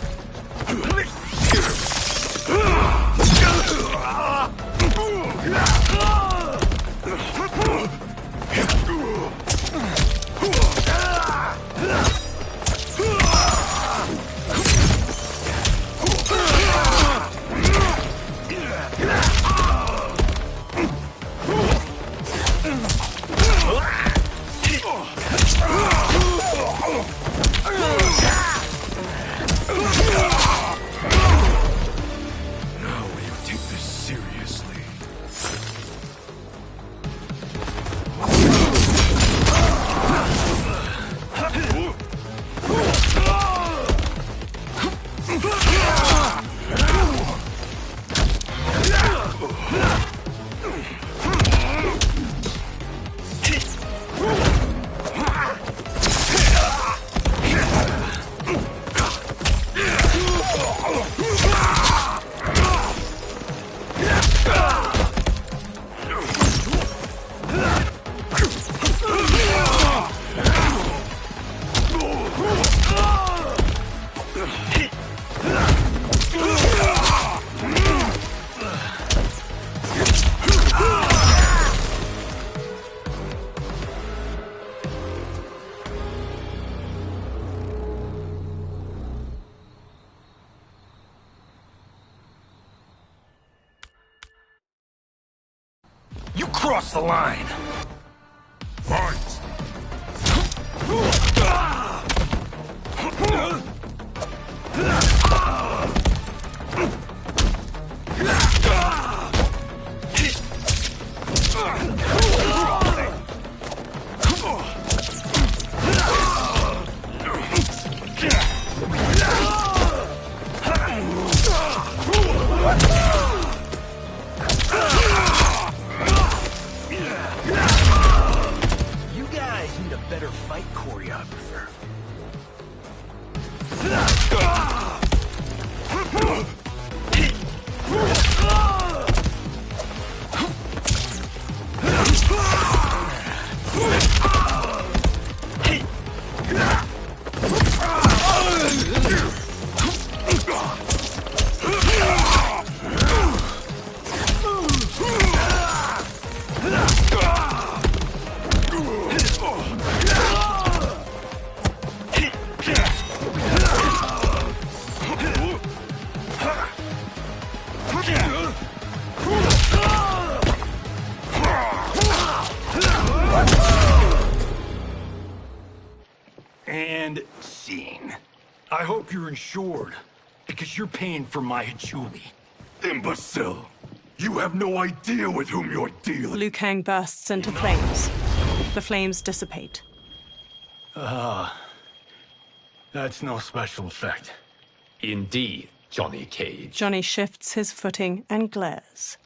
You crossed the line! Fight! You guys need a better fight choreographer. I hope you're insured, because you're paying for my Hachuli. Imbecile! You have no idea with whom you're dealing. Liu Kang bursts into flames. The flames dissipate. That's no special effect. Indeed, Johnny Cage. Johnny shifts his footing and glares.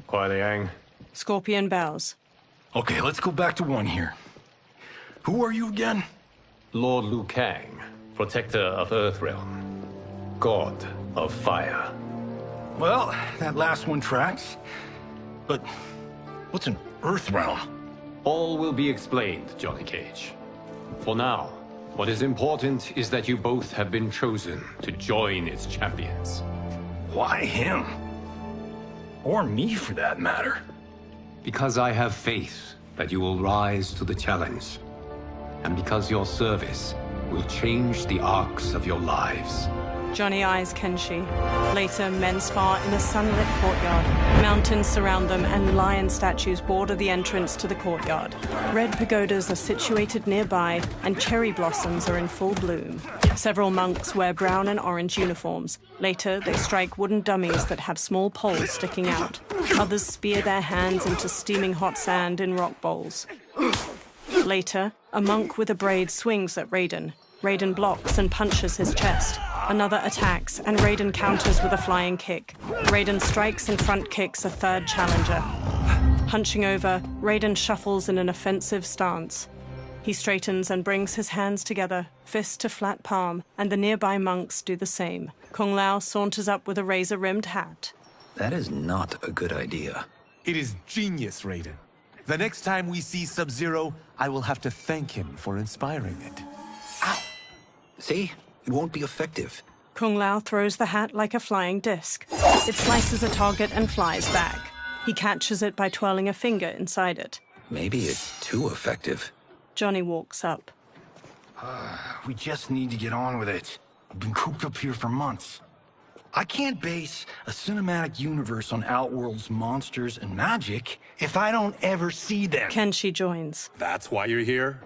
Kuai Liang. Scorpion bows. Okay, let's go back to one here. Who are you again? Lord Liu Kang, protector of Earthrealm, god of fire. Well, that last one tracks. But what's an Earthrealm? All will be explained, Johnny Cage. For now, what is important is that you both have been chosen to join its champions. Why him? Or me, for that matter. Because I have faith that you will rise to the challenge. And because your service will change the arcs of your lives. Johnny eyes Kenshi. Later, men spar in a sunlit courtyard. Mountains surround them, and lion statues border the entrance to the courtyard. Red pagodas are situated nearby, and cherry blossoms are in full bloom. Several monks wear brown and orange uniforms. Later, they strike wooden dummies that have small poles sticking out. Others spear their hands into steaming hot sand in rock bowls. Later, a monk with a braid swings at Raiden. Raiden blocks and punches his chest. Another attacks, and Raiden counters with a flying kick. Raiden strikes and front kicks a third challenger. Hunching over, Raiden shuffles in an offensive stance. He straightens and brings his hands together, fist to flat palm, and the nearby monks do the same. Kung Lao saunters up with a razor-rimmed hat. That is not a good idea. It is genius, Raiden. The next time we see Sub-Zero, I will have to thank him for inspiring it. Ow! See? It won't be effective. Kung Lao throws the hat like a flying disc. It slices a target and flies back. He catches it by twirling a finger inside it. Maybe it's too effective. Johnny walks up. We just need to get on with it. I've been cooped up here for months. I can't base a cinematic universe on Outworld's monsters and magic if I don't ever see them. Kenshi joins. That's why you're here?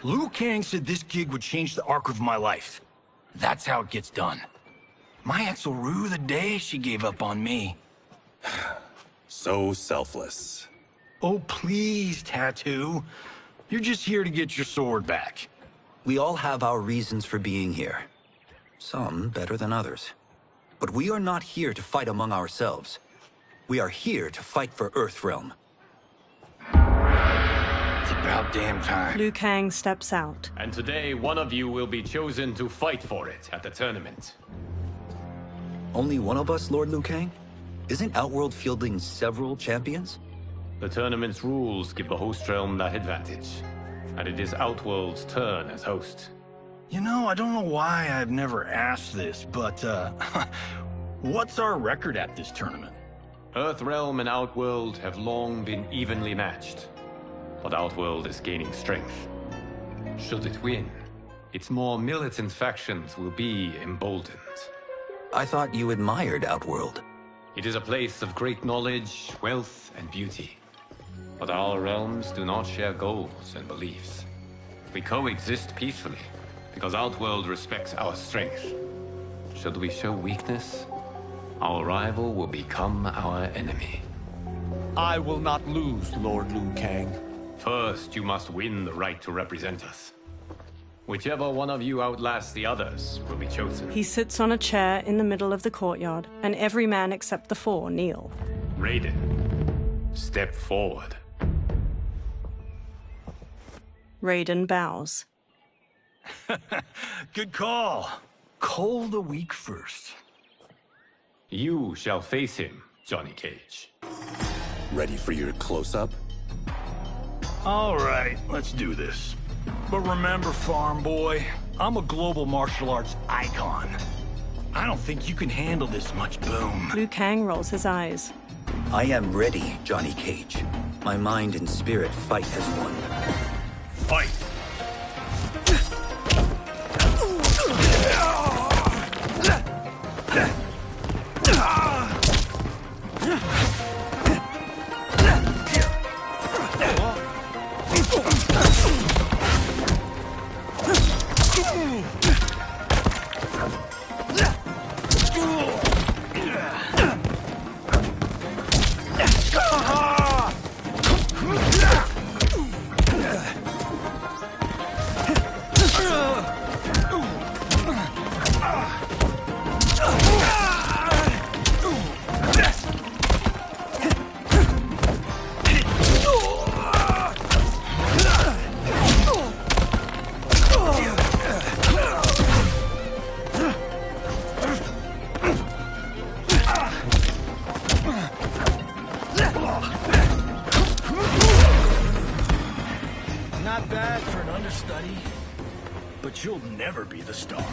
Liu Kang said this gig would change the arc of my life. That's how it gets done. My ex will rue the day she gave up on me. So selfless. Oh, please, Tattoo. You're just here to get your sword back. We all have our reasons for being here. Some better than others. But we are not here to fight among ourselves. We are here to fight for Earthrealm. It's about damn time. Liu Kang steps out. And today, one of you will be chosen to fight for it at the tournament. Only one of us, Lord Liu Kang? Isn't Outworld fielding several champions? The tournament's rules give the host realm that advantage. And it is Outworld's turn as host. You know, I don't know why I've never asked this, but, what's our record at this tournament? Earthrealm and Outworld have long been evenly matched. But Outworld is gaining strength. Should it win, its more militant factions will be emboldened. I thought you admired Outworld. It is a place of great knowledge, wealth, and beauty. But our realms do not share goals and beliefs. We coexist peacefully, because Outworld respects our strength. Should we show weakness, our rival will become our enemy. I will not lose, Lord Liu Kang. First, you must win the right to represent us. Whichever one of you outlasts the others will be chosen. He sits on a chair in the middle of the courtyard, and every man except the four kneel. Raiden, step forward. Raiden bows. Good call. Cole the weak first. You shall face him, Johnny Cage. Ready for your close-up? All right, let's do this. But remember, farm boy, I'm a global martial arts icon. I don't think you can handle this much boom. Liu Kang rolls his eyes. I am ready, Johnny Cage. My mind and spirit fight as one. Fight! but you'll never be the star.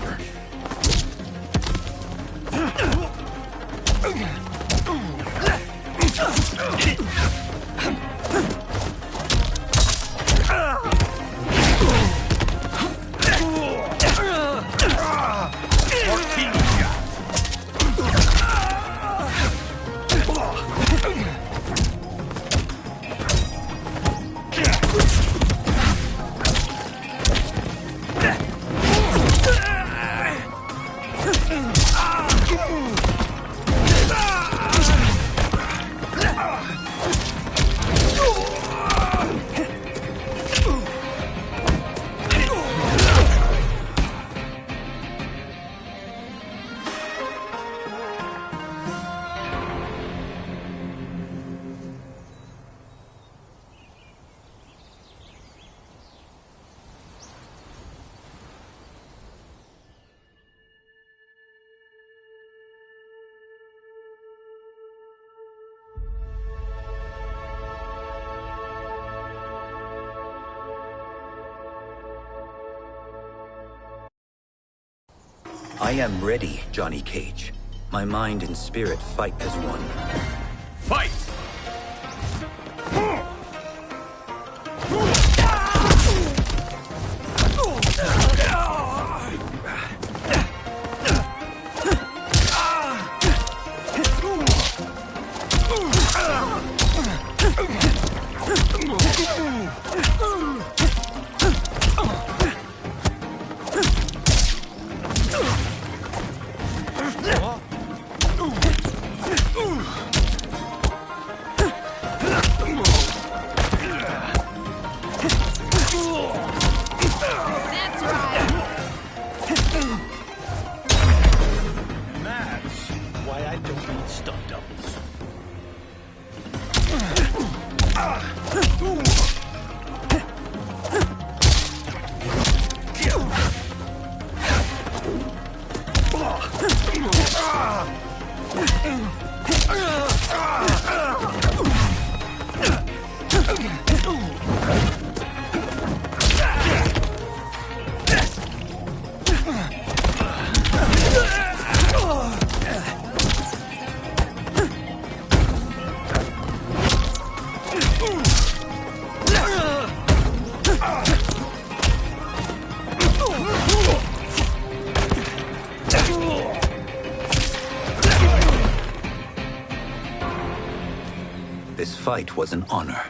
I am ready, Johnny Cage. My mind and spirit fight as one. Fight! This fight was an honor.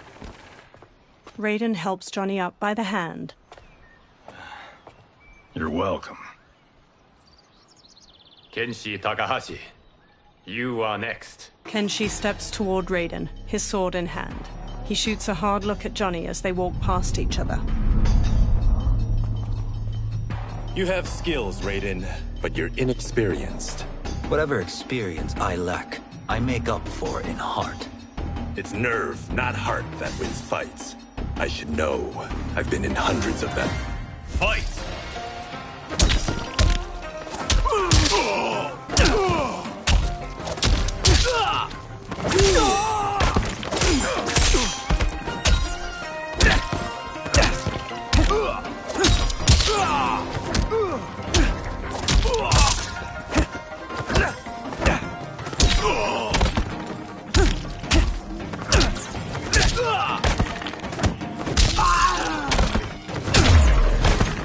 Raiden helps Johnny up by the hand. You're welcome. Kenshi Takahashi, you are next. Kenshi steps toward Raiden, his sword in hand. He shoots a hard look at Johnny as they walk past each other. You have skills, Raiden, but you're inexperienced. Whatever experience I lack, I make up for in heart. It's nerve, not heart, that wins fights. I should know. I've been in hundreds of them. Fight!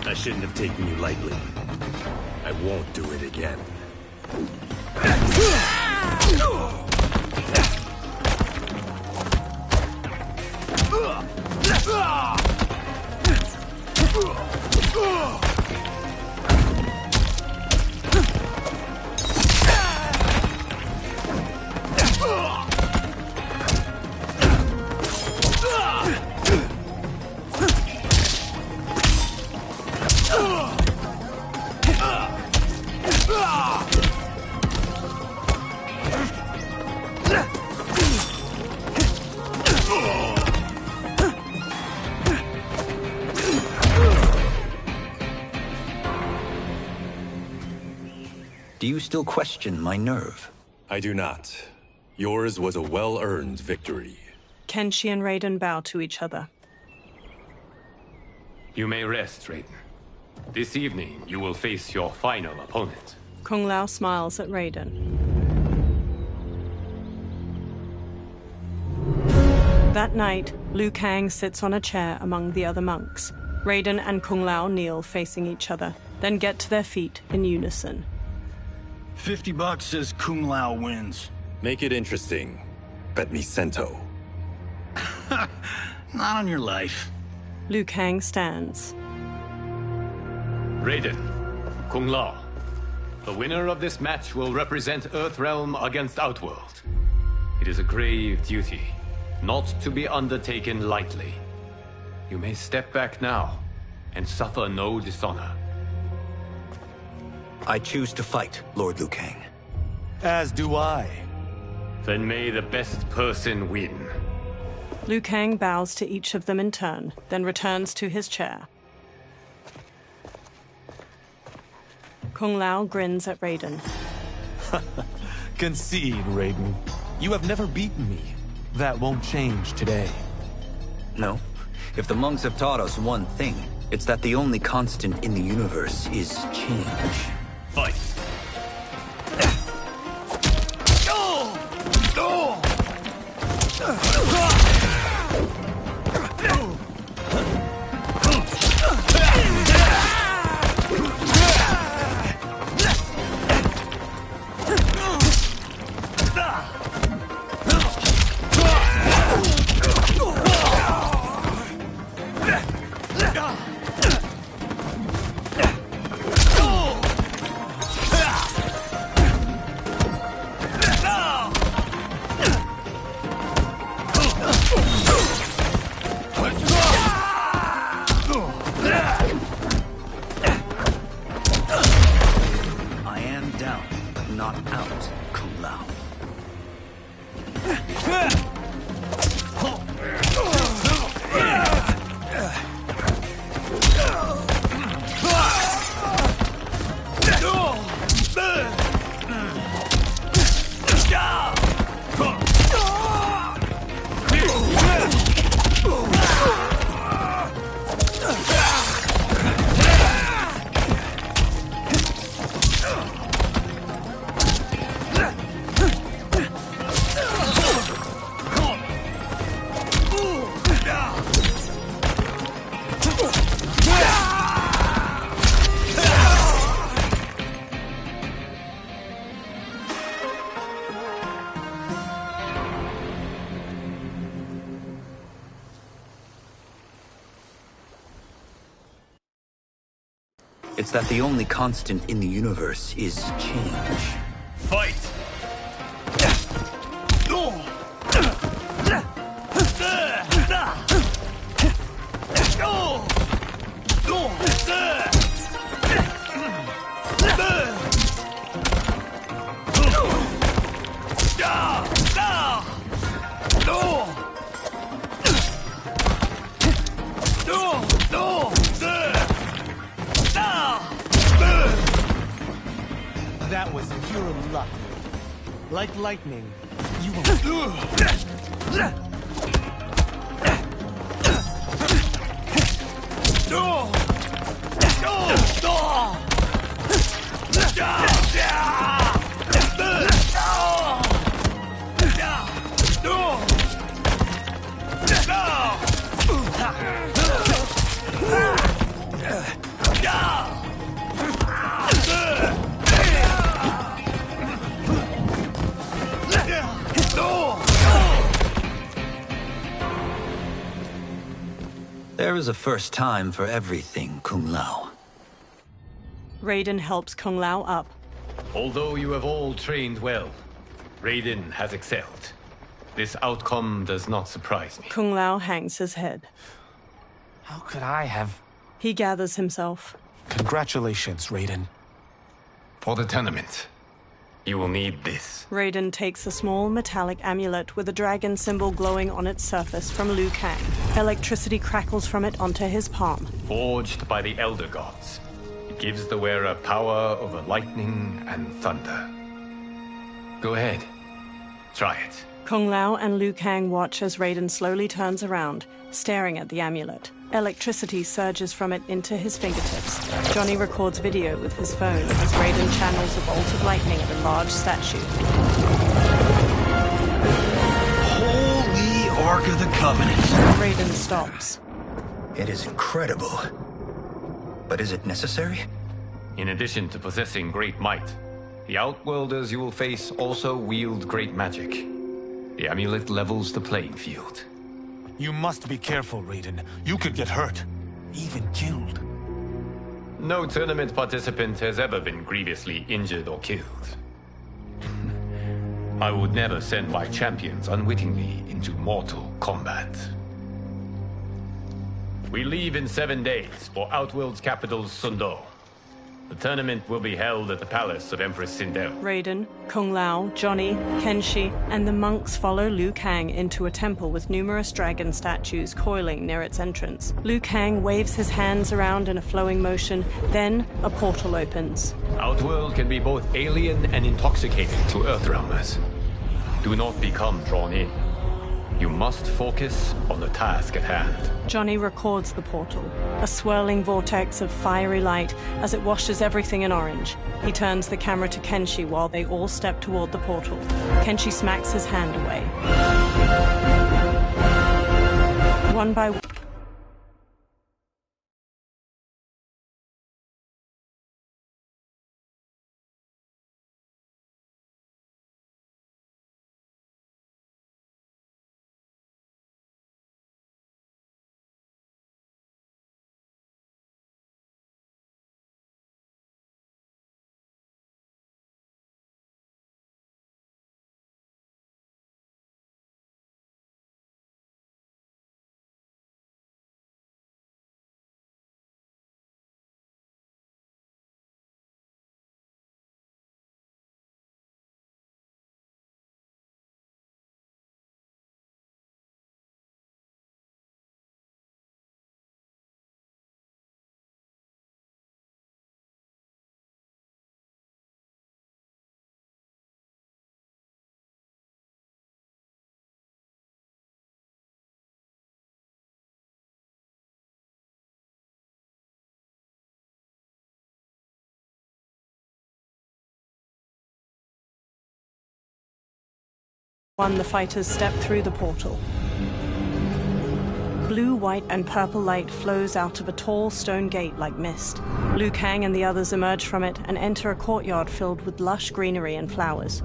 I shouldn't have taken you lightly. I won't do it again. Do you still question my nerve? I do not. Yours was a well-earned victory. Kenshi and Raiden bow to each other. You may rest, Raiden. This evening, you will face your final opponent. Kung Lao smiles at Raiden. That night, Liu Kang sits on a chair among the other monks. Raiden and Kung Lao kneel facing each other, then get to their feet in unison. $50 says Kung Lao wins. Make it interesting. Bet me cento. Not on your life. Liu Kang stands. Raiden, Kung Lao. The winner of this match will represent Earthrealm against Outworld. It is a grave duty, not to be undertaken lightly. You may step back now, and suffer no dishonor. I choose to fight, Lord Liu Kang. As do I. Then may the best person win. Liu Kang bows to each of them in turn, then returns to his chair. Kung Lao grins at Raiden. Concede, Raiden. You have never beaten me. That won't change today. No. If the monks have taught us one thing, it's that the only constant in the universe is change. Fight! It's that the only constant in the universe is change. Fight! That was pure luck. Like lightning, you will... There is a first time for everything, Kung Lao. Raiden helps Kung Lao up. Although you have all trained well, Raiden has excelled. This outcome does not surprise me. Kung Lao hangs his head. How could I have... He gathers himself. Congratulations, Raiden. For the tournament, you will need this. Raiden takes a small metallic amulet with a dragon symbol glowing on its surface from Liu Kang. Electricity crackles from it onto his palm. Forged by the Elder Gods, it gives the wearer power over lightning and thunder. Go ahead, try it. Kung Lao and Liu Kang watch as Raiden slowly turns around, staring at the amulet. Electricity surges from it into his fingertips. Johnny records video with his phone as Raiden channels a bolt of lightning at a large statue. Holy Ark of the Covenant! Raiden stops. It is incredible. But is it necessary? In addition to possessing great might, the Outworlders you will face also wield great magic. The amulet levels the playing field. You must be careful, Raiden. You could get hurt. Even killed. No tournament participant has ever been grievously injured or killed. I would never send my champions unwittingly into mortal combat. We leave in 7 days for Outworld's capital, Sundo. The tournament will be held at the palace of Empress Sindel. Raiden, Kung Lao, Johnny, Kenshi, and the monks follow Liu Kang into a temple with numerous dragon statues coiling near its entrance. Liu Kang waves his hands around in a flowing motion, then a portal opens. Outworld can be both alien and intoxicating to Earthrealmers. Do not become drawn in. You must focus on the task at hand. Johnny records the portal, a swirling vortex of fiery light as it washes everything in orange. He turns the camera to Kenshi while they all step toward the portal. Kenshi smacks his hand away. One by one. The fighters step through the portal. Blue, white, and purple light flows out of a tall stone gate like mist. Liu Kang and the others emerge from it and enter a courtyard filled with lush greenery and flowers.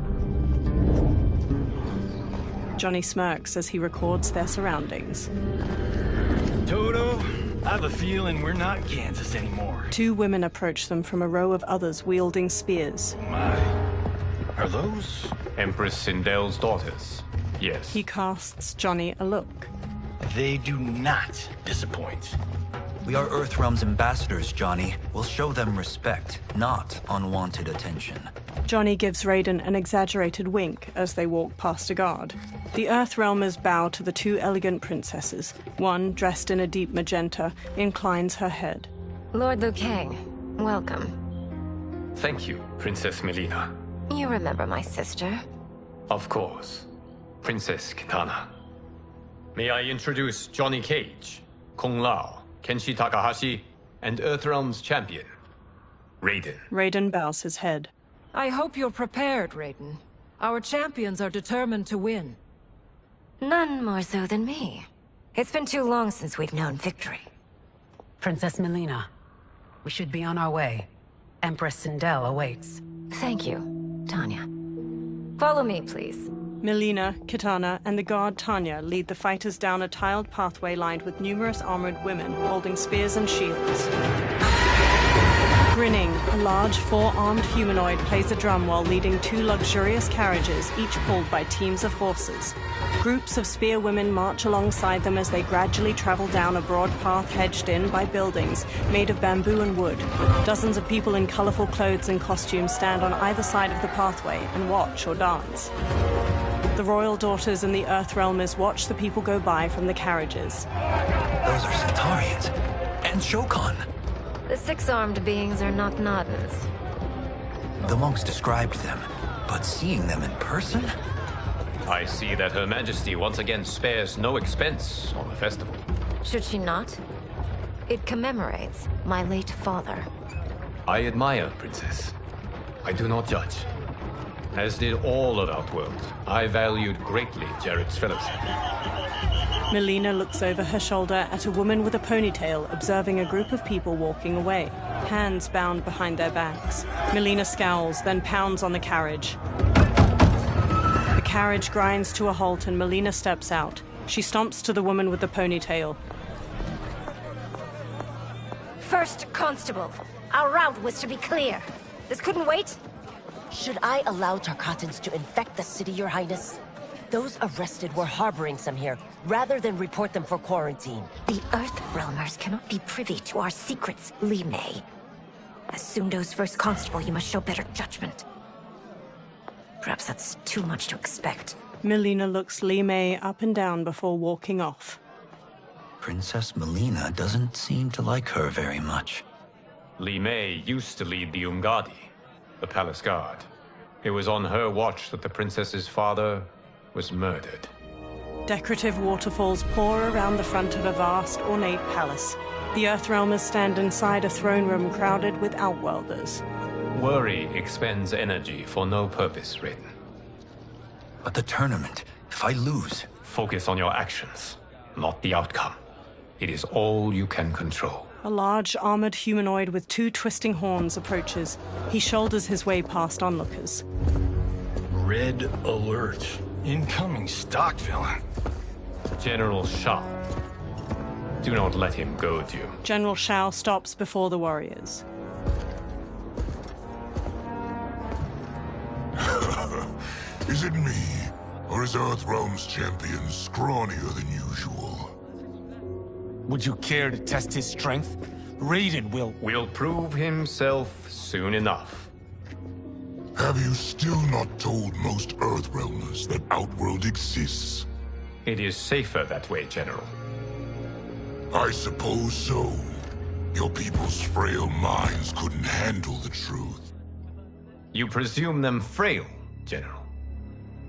Johnny smirks as he records their surroundings. Toto, I have a feeling we're not in Kansas anymore. 2 women approach them from a row of others wielding spears. My. Are those? Empress Sindel's daughters, yes. He casts Johnny a look. They do not disappoint. We are Earthrealm's ambassadors, Johnny. We'll show them respect, not unwanted attention. Johnny gives Raiden an exaggerated wink as they walk past a guard. The Earthrealmers bow to the 2 elegant princesses. One, dressed in a deep magenta, inclines her head. Lord Liu Kang, welcome. Thank you, Princess Melina. You remember my sister? Of course. Princess Kitana. May I introduce Johnny Cage, Kung Lao, Kenshi Takahashi, and Earthrealm's champion, Raiden. Raiden bows his head. I hope you're prepared, Raiden. Our champions are determined to win. None more so than me. It's been too long since we've known victory. Princess Melina, we should be on our way. Empress Sindel awaits. Thank you, Tanya. Follow me, please. Melina, Kitana, and the guard Tanya lead the fighters down a tiled pathway lined with numerous armored women holding spears and shields. Grinning, a large 4-armed humanoid plays a drum while leading 2 luxurious carriages, each pulled by teams of horses. Groups of spear women march alongside them as they gradually travel down a broad path hedged in by buildings made of bamboo and wood. Dozens of people in colorful clothes and costumes stand on either side of the pathway and watch or dance. The royal daughters and the Earthrealmers watch the people go by from the carriages. Those are Centaurians. And Shokan. The 6-armed beings are not Nodens. The monks described them, but seeing them in person? I see that Her Majesty once again spares no expense on the festival. Should she not? It commemorates my late father. I admire, Princess. I do not judge. As did all of Outworld, I valued greatly Jared's fellowship. Melina looks over her shoulder at a woman with a ponytail observing a group of people walking away, hands bound behind their backs. Melina scowls, then pounds on the carriage. The carriage grinds to a halt and Melina steps out. She stomps to the woman with the ponytail. First Constable, our route was to be clear. This couldn't wait? Should I allow Tarkatans to infect the city, Your Highness? Those arrested were harboring some here, rather than report them for quarantine. The Earthrealmers cannot be privy to our secrets, Li Mei. As Sundo's first constable, you must show better judgment. Perhaps that's too much to expect. Melina looks Li Mei up and down before walking off. Princess Melina doesn't seem to like her very much. Li Mei used to lead the Umgadi, the palace guard. It was on her watch that the princess's father was murdered. Decorative waterfalls pour around the front of a vast, ornate palace. The Earthrealmers stand inside a throne room crowded with Outworlders. Worry expends energy for no purpose, Raiden. But the tournament, if I lose... Focus on your actions, not the outcome. It is all you can control. A large, armored humanoid with 2 twisting horns approaches. He shoulders his way past onlookers. Red alert. Incoming stock villain. General Shao. Do not let him goad you. General Shao stops before the warriors. Is it me? Or is Earthrealm's champion scrawnier than usual? Would you care to test his strength? Raiden will prove himself soon enough. Have you still not told most Earthrealmers that Outworld exists? It is safer that way, General. I suppose so. Your people's frail minds couldn't handle the truth. You presume them frail, General.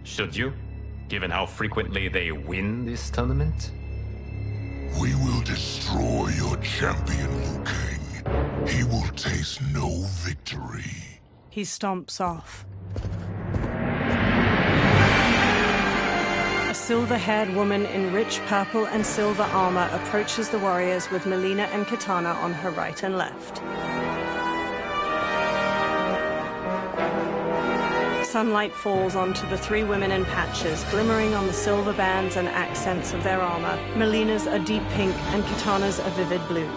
Should you, given how frequently they win this tournament? We will destroy your champion, Liu Kang. He will taste no victory. He stomps off. A silver-haired woman in rich purple and silver armor approaches the warriors with Melina and Kitana on her right and left. Sunlight falls onto the 3 women in patches, glimmering on the silver bands and accents of their armor. Melina's a deep pink and Kitana's a vivid blue.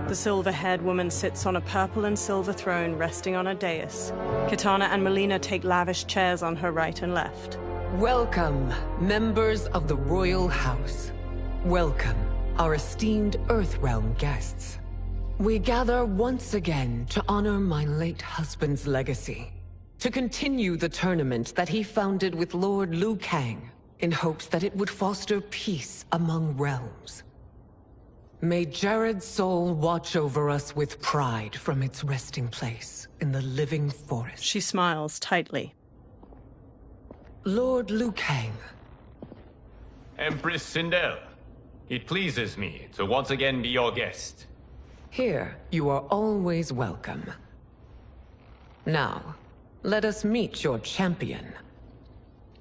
The silver-haired woman sits on a purple and silver throne resting on a dais. Kitana and Melina take lavish chairs on her right and left. Welcome, members of the Royal House. Welcome, our esteemed Earthrealm guests. We gather once again to honor my late husband's legacy, to continue the tournament that he founded with Lord Liu Kang, in hopes that it would foster peace among realms. May Jared's soul watch over us with pride from its resting place in the living forest. She smiles tightly. Lord Liu Kang. Empress Sindel, it pleases me to once again be your guest. Here, you are always welcome. Now, let us meet your champion.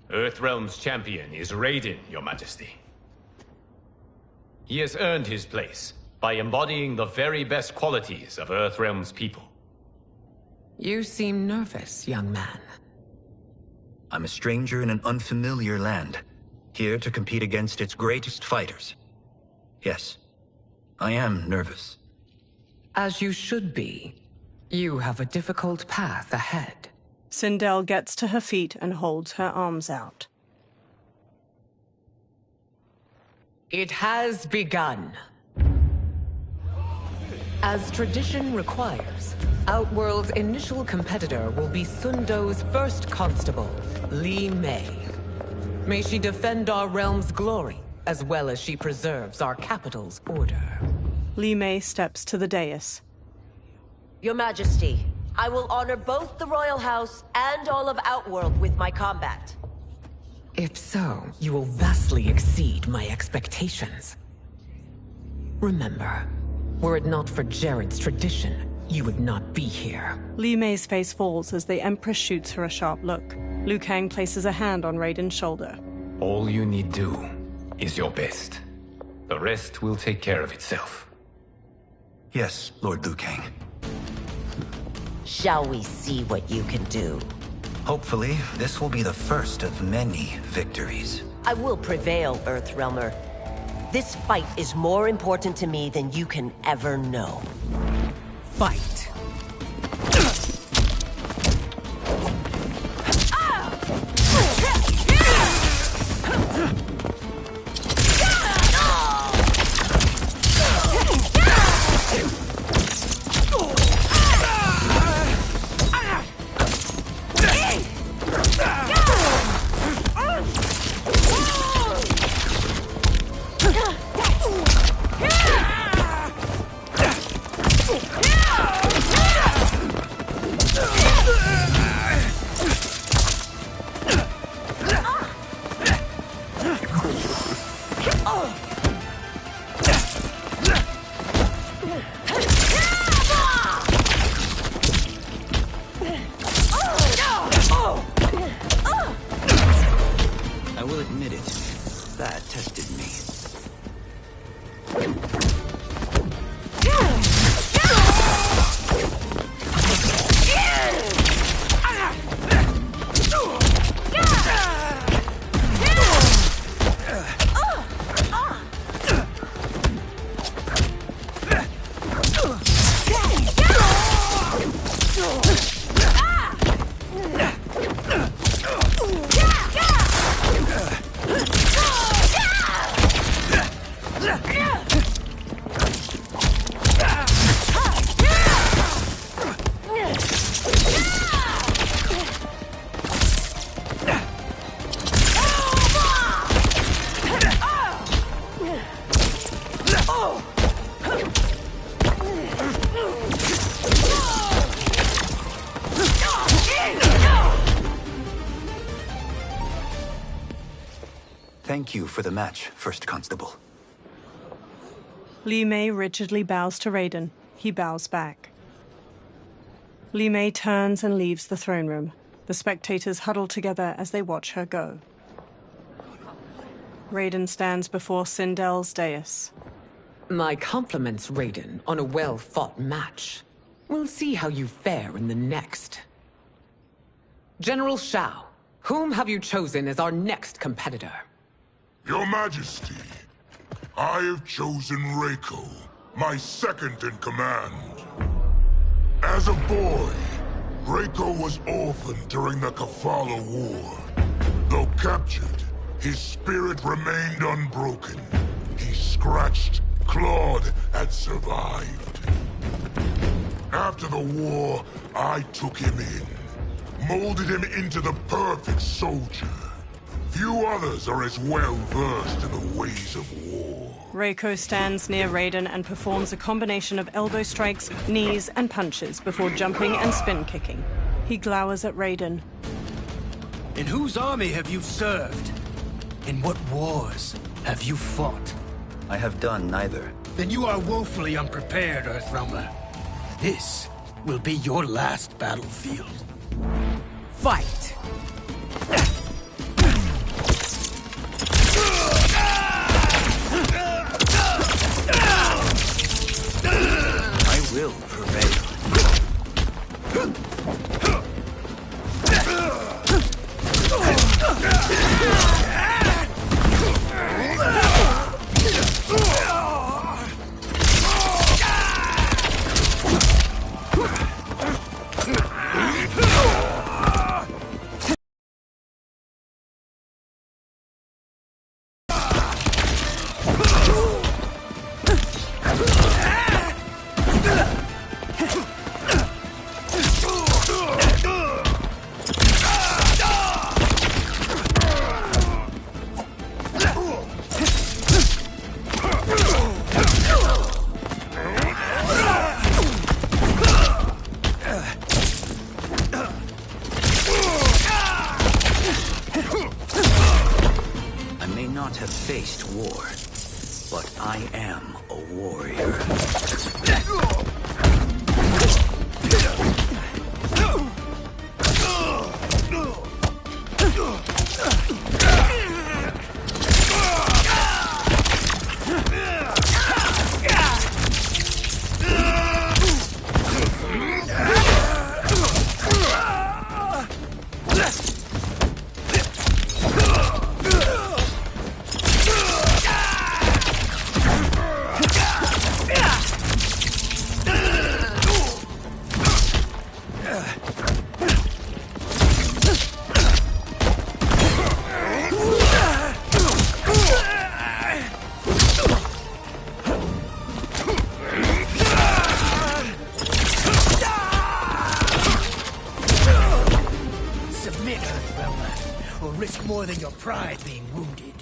Earthrealm's champion is Raiden, Your Majesty. He has earned his place by embodying the very best qualities of Earthrealm's people. You seem nervous, young man. I'm a stranger in an unfamiliar land, here to compete against its greatest fighters. Yes, I am nervous. As you should be. You have a difficult path ahead. Sindel gets to her feet and holds her arms out. It has begun. As tradition requires, Outworld's initial competitor will be Sundo's first constable, Li Mei. May she defend our realm's glory, as well as she preserves our capital's order. Li Mei steps to the dais. Your Majesty, I will honor both the Royal House and all of Outworld with my combat. If so, you will vastly exceed my expectations. Remember, were it not for Jared's tradition, you would not be here. Li Mei's face falls as the Empress shoots her a sharp look. Liu Kang places a hand on Raiden's shoulder. All you need do is your best. The rest will take care of itself. Yes, Lord Liu Kang. Shall we see what you can do? Hopefully, this will be the first of many victories. I will prevail, Earthrealmer. This fight is more important to me than you can ever know. Fight! I will admit it. That tested me. Thank you for the match, First Constable. Li Mei rigidly bows to Raiden. He bows back. Li Mei turns and leaves the throne room. The spectators huddle together as they watch her go. Raiden stands before Sindel's dais. My compliments, Raiden, on a well-fought match. We'll see how you fare in the next. General Shao, whom have you chosen as our next competitor? Your Majesty, I have chosen Reiko, my second in command. As a boy, Reiko was orphaned during the Kafala War. Though captured, his spirit remained unbroken. He scratched, clawed, and survived. After the war, I took him in, molded him into the perfect soldier. Few others are as well versed in the ways of war. Reiko stands near Raiden and performs a combination of elbow strikes, knees, and punches before jumping and spin kicking. He glowers at Raiden. In whose army have you served? In what wars have you fought? I have done neither. Then you are woefully unprepared, Earthrealmer. This will be your last battlefield. Fight! I will prevail. but I am a warrior. Submit, Earthrealmer, or risk more than your pride being wounded.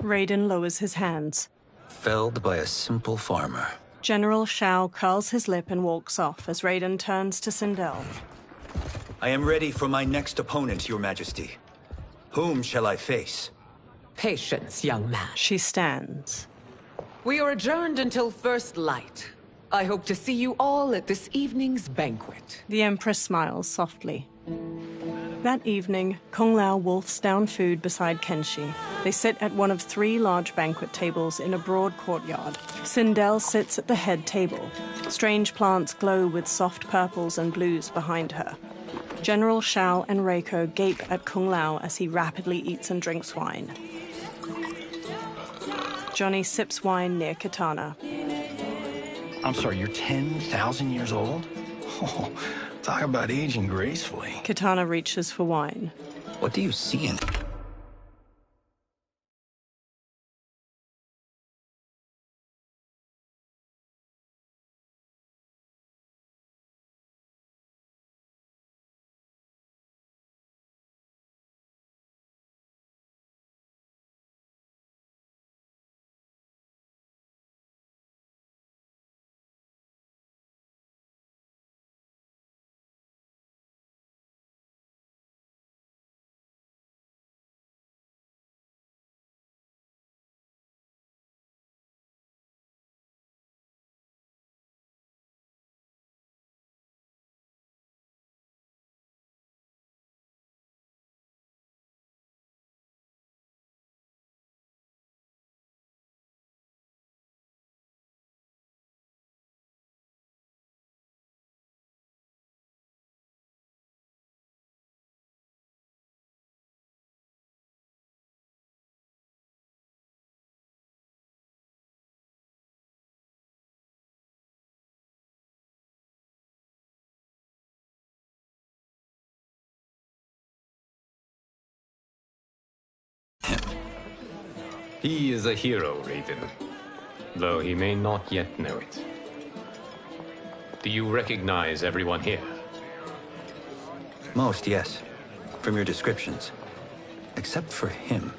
Raiden lowers his hands. Felled by a simple farmer. General Shao curls his lip and walks off as Raiden turns to Sindel. I am ready for my next opponent, Your Majesty. Whom shall I face? Patience, young man. She stands. We are adjourned until first light. I hope to see you all at this evening's banquet. The Empress smiles softly. That evening, Kung Lao wolfs down food beside Kenshi. They sit at one of 3 large banquet tables in a broad courtyard. Sindel sits at the head table. Strange plants glow with soft purples and blues behind her. General Shao and Reiko gape at Kung Lao as he rapidly eats and drinks wine. Johnny sips wine near Katana. I'm sorry, you're 10,000 years old? Oh, talk about aging gracefully. Katana reaches for wine. What do you see in it? He is a hero, Raiden, though he may not yet know it. Do you recognize everyone here? Most, yes. From your descriptions. Except for him.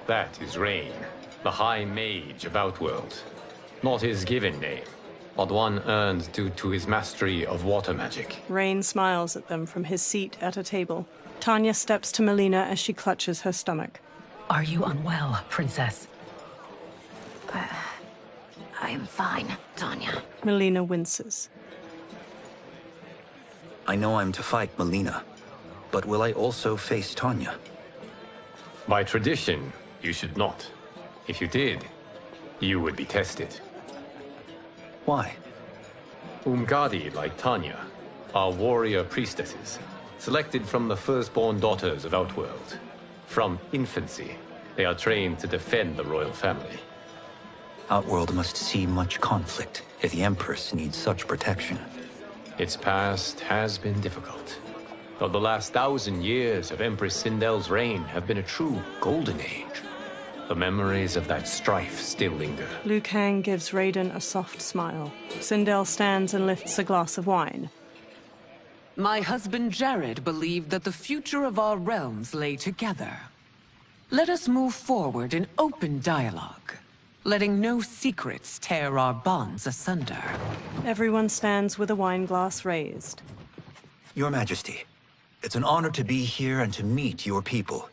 That is Rain, the High Mage of Outworld. Not his given name, but one earned due to his mastery of water magic. Rain smiles at them from his seat at a table. Tanya steps to Melina as she clutches her stomach. Are you unwell, Princess? I am fine, Tanya. Melina winces. I know I'm to fight Melina, but will I also face Tanya? By tradition, you should not. If you did, you would be tested. Why? Umgadi, like Tanya, are warrior priestesses, selected from the firstborn daughters of Outworld. From infancy, they are trained to defend the royal family. Outworld must see much conflict if the Empress needs such protection. Its past has been difficult. Though the last 1,000 years of Empress Sindel's reign have been a true golden age, the memories of that strife still linger. Liu Kang gives Raiden a soft smile. Sindel stands and lifts a glass of wine. My husband Jared believed that the future of our realms lay together. Let us move forward in open dialogue, letting no secrets tear our bonds asunder. Everyone stands with a wine glass raised. Your Majesty, it's an honor to be here and to meet your people.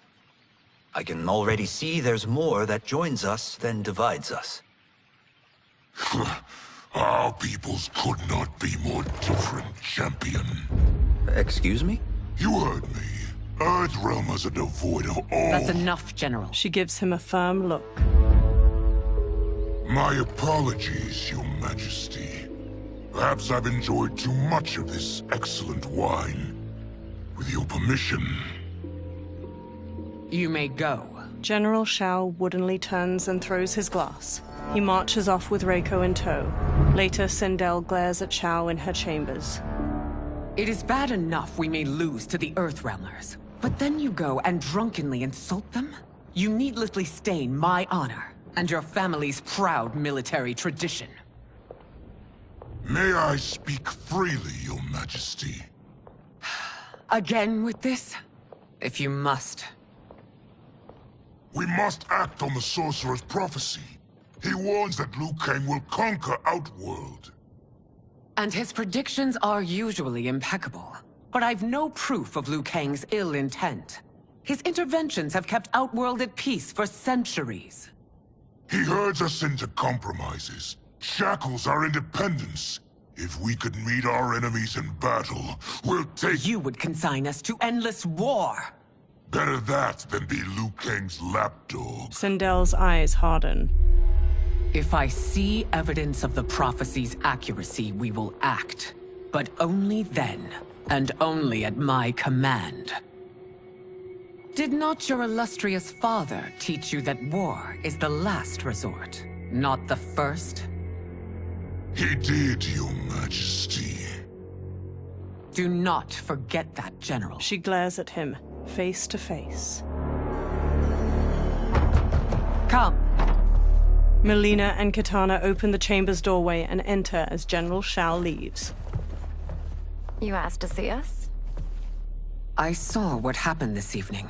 I can already see there's more that joins us than divides us. Our peoples could not be more different, champion. Excuse me? You heard me. Earthrealmers are devoid of all... That's enough, General. She gives him a firm look. My apologies, Your Majesty. Perhaps I've enjoyed too much of this excellent wine. With your permission... You may go. General Shao woodenly turns and throws his glass. He marches off with Reiko in tow. Later, Sindel glares at Shao in her chambers. It is bad enough we may lose to the Earthrealmers, but then you go and drunkenly insult them? You needlessly stain my honor and your family's proud military tradition. May I speak freely, Your Majesty? Again with this? If you must. We must act on the Sorcerer's prophecy. He warns that Liu Kang will conquer Outworld. And his predictions are usually impeccable. But I've no proof of Liu Kang's ill intent. His interventions have kept Outworld at peace for centuries. He herds us into compromises, shackles our independence. If we could meet our enemies in battle, we'll take... You would consign us to endless war! Better that than be Liu Kang's lapdog. Sindel's eyes harden. If I see evidence of the prophecy's accuracy, we will act. But only then, and only at my command. Did not your illustrious father teach you that war is the last resort, not the first? He did, Your Majesty. Do not forget that, General. She glares at him, face to face. Come. Melina and Kitana open the chamber's doorway and enter as General Shao leaves. You asked to see us? I saw what happened this evening.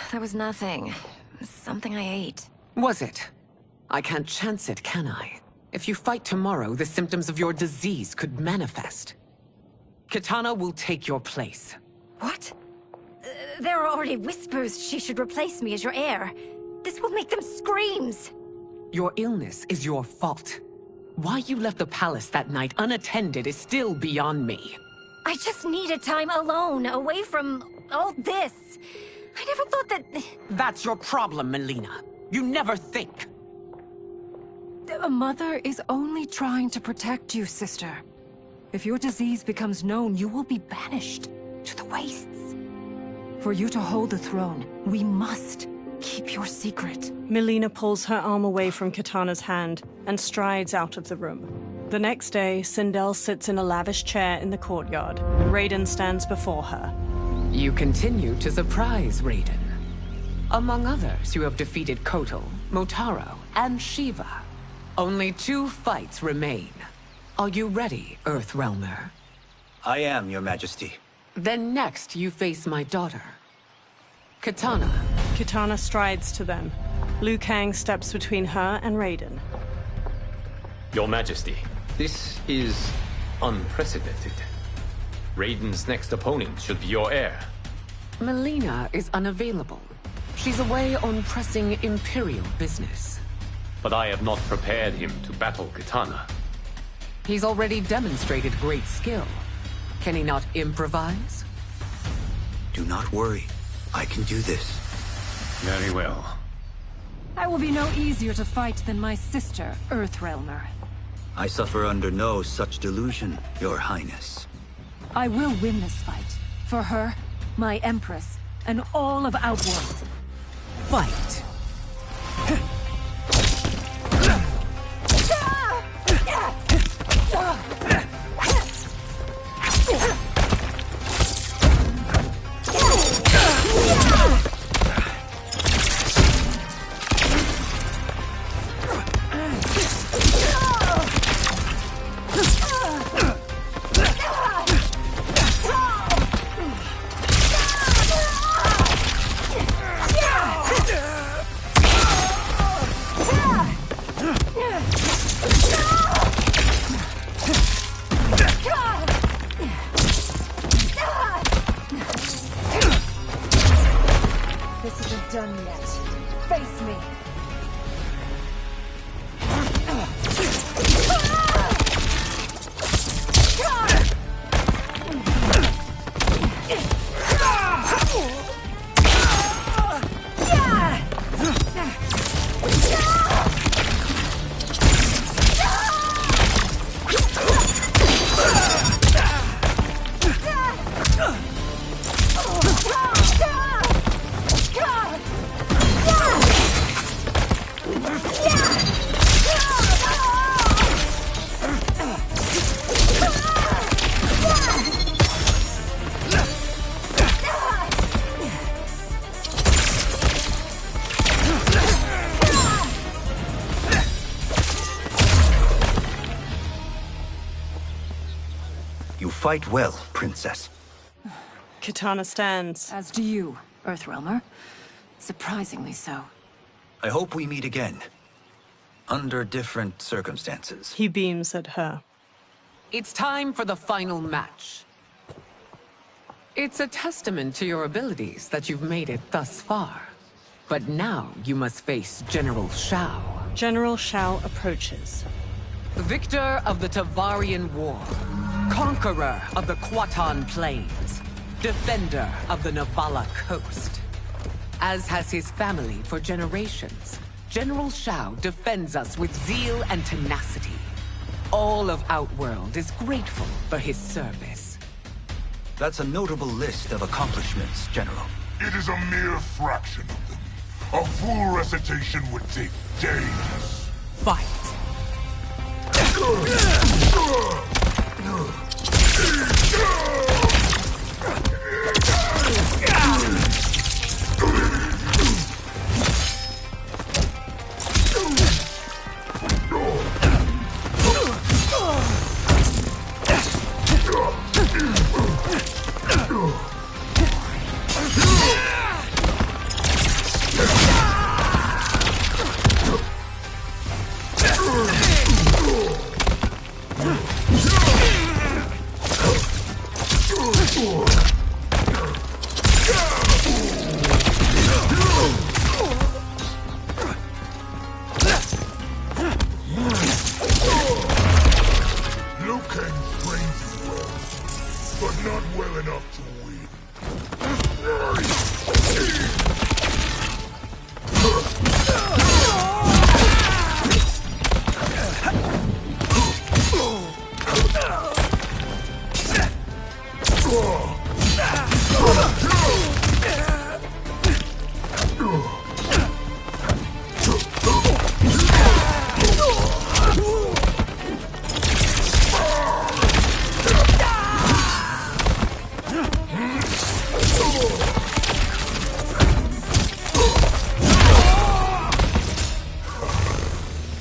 There was nothing. Something I ate. Was it? I can't chance it, can I? If you fight tomorrow, the symptoms of your disease could manifest. Kitana will take your place. What? There are already whispers she should replace me as your heir. This will make them screams! Your illness is your fault. Why you left the palace that night unattended is still beyond me. I just needed time alone, away from all this. I never thought that... That's your problem, Melina. You never think. A mother is only trying to protect you, sister. If your disease becomes known, you will be banished to the wastes. For you to hold the throne, we must keep your secret. Melina pulls her arm away from Kitana's hand and strides out of the room. The next day, Sindel sits in a lavish chair in the courtyard. Raiden stands before her. You continue to surprise Raiden. Among others, you have defeated Kotal, Motaro, and Shiva. Only 2 fights remain. Are you ready, Earthrealmer? I am, Your Majesty. Then next, you face my daughter, Kitana. Kitana strides to them. Liu Kang steps between her and Raiden. Your Majesty, this is unprecedented. Raiden's next opponent should be your heir. Melina is unavailable. She's away on pressing Imperial business. But I have not prepared him to battle Kitana. He's already demonstrated great skill. Can he not improvise? Do not worry. I can do this. Very well. I will be no easier to fight than my sister, Earthrealmer. I suffer under no such delusion, Your Highness. I will win this fight. For her, my Empress, and all of Outworld. Fight! This isn't done yet. Face me! You fight well, Princess. Kitana stands. As do you, Earthrealmer. Surprisingly so. I hope we meet again. Under different circumstances. He beams at her. It's time for the final match. It's a testament to your abilities that you've made it thus far. But now you must face General Shao. General Shao approaches. Victor of the Tavarian War. Conqueror of the Quatan Plains. Defender of the Navala Coast. As has his family for generations, General Shao defends us with zeal and tenacity. All of Outworld is grateful for his service. That's a notable list of accomplishments, General. It is a mere fraction of them. A full recitation would take days. Fight!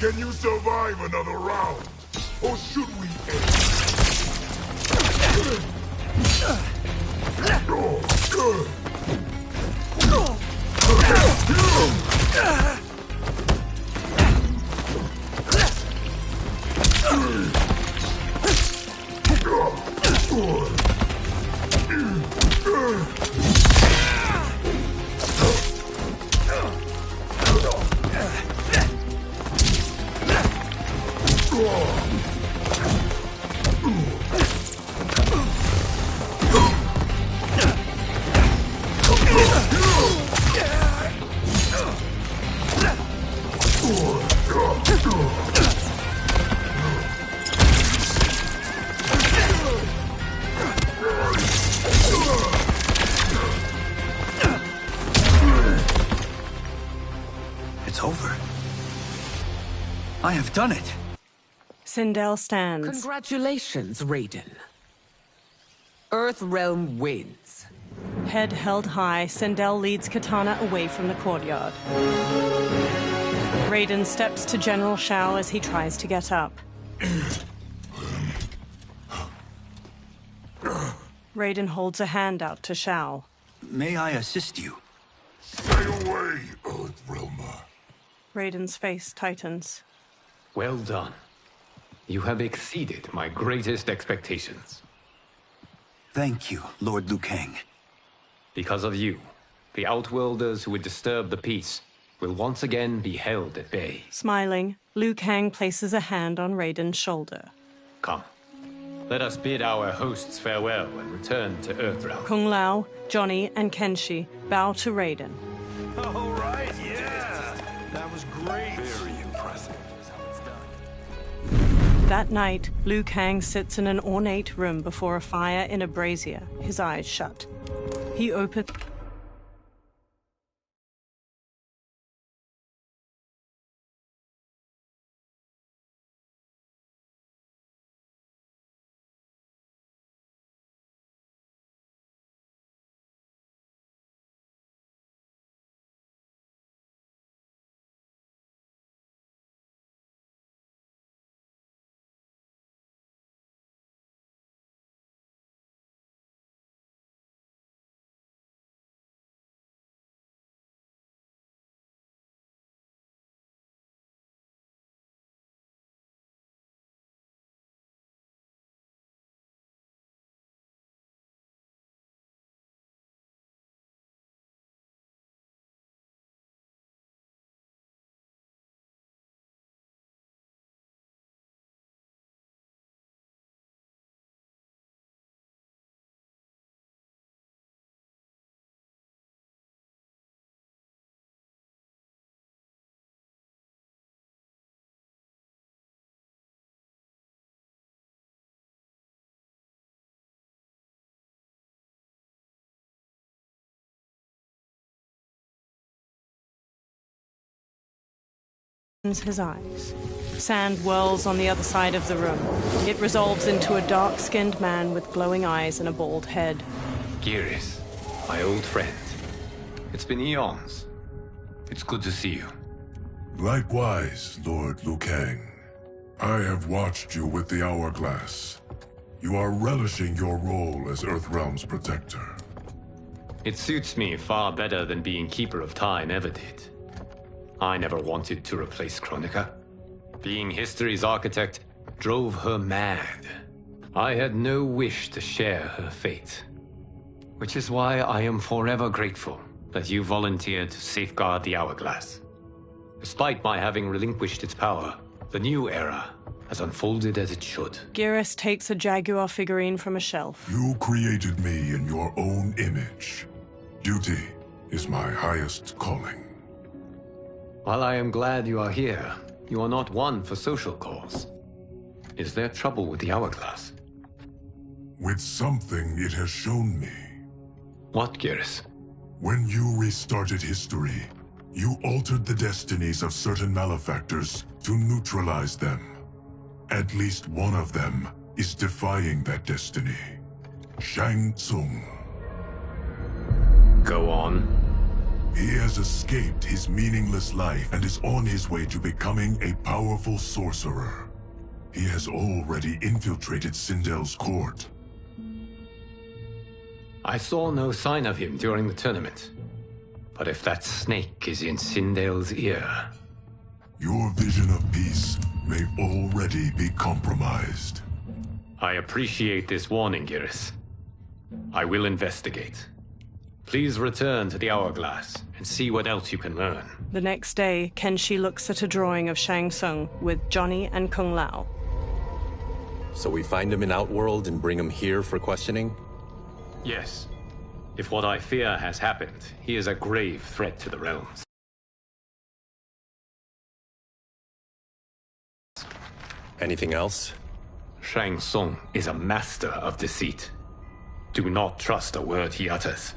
Can you survive another round? Or should we end? It's over. I have done it. Sindel stands. Congratulations, Raiden. Earthrealm wins. Head held high, Sindel leads Katana away from the courtyard. Raiden steps to General Shao as he tries to get up. Raiden holds a hand out to Shao. May I assist you? Stay away, Earthrealmer. Raiden's face tightens. Well done. You have exceeded my greatest expectations. Thank you, Lord Liu Kang. Because of you, the Outworlders who would disturb the peace will once again be held at bay. Smiling, Liu Kang places a hand on Raiden's shoulder. Come. Let us bid our hosts farewell and return to Earthrealm. Kung Lao, Johnny, and Kenshi bow to Raiden. All right, yeah. That was great. Very impressive. That night, Liu Kang sits in an ornate room before a fire in a brazier, his eyes shut. He opens his eyes. Sand whirls on the other side of the room. It resolves into a dark-skinned man with glowing eyes and a bald head. Geras, my old friend. It's been eons. It's good to see you. Likewise, Lord Liu Kang. I have watched you with the Hourglass. You are relishing your role as Earthrealm's protector. It suits me far better than being Keeper of Time ever did. I never wanted to replace Kronika. Being history's architect drove her mad. I had no wish to share her fate. Which is why I am forever grateful that you volunteered to safeguard the Hourglass. Despite my having relinquished its power, the new era has unfolded as it should. Geras takes a Jaguar figurine from a shelf. You created me in your own image. Duty is my highest calling. While I am glad you are here, you are not one for social calls. Is there trouble with the Hourglass? With something it has shown me. What, Geras? When you restarted history, you altered the destinies of certain malefactors to neutralize them. At least one of them is defying that destiny. Shang Tsung. Go on. He has escaped his meaningless life and is on his way to becoming a powerful sorcerer. He has already infiltrated Sindel's court. I saw no sign of him during the tournament. But if that snake is in Sindel's ear... Your vision of peace may already be compromised. I appreciate this warning, Geras. I will investigate. Please return to the Hourglass and see what else you can learn. The next day, Kenshi looks at a drawing of Shang Tsung with Johnny and Kung Lao. So we find him in Outworld and bring him here for questioning? Yes. If what I fear has happened, he is a grave threat to the realms. Anything else? Shang Tsung is a master of deceit. Do not trust a word he utters.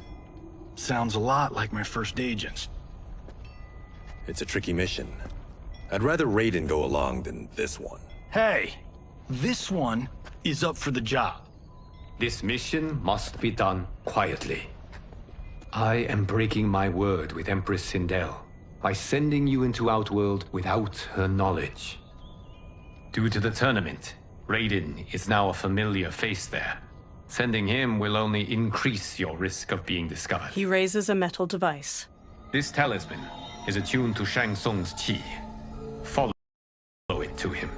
Sounds a lot like my first agents. It's a tricky mission. I'd rather Raiden go along than this one. Hey, this one is up for the job. This mission must be done quietly. I am breaking my word with Empress Sindel by sending you into Outworld without her knowledge. Due to the tournament, Raiden is now a familiar face there. Sending him will only increase your risk of being discovered. He raises a metal device. This talisman is attuned to Shang Tsung's chi. Follow it to him.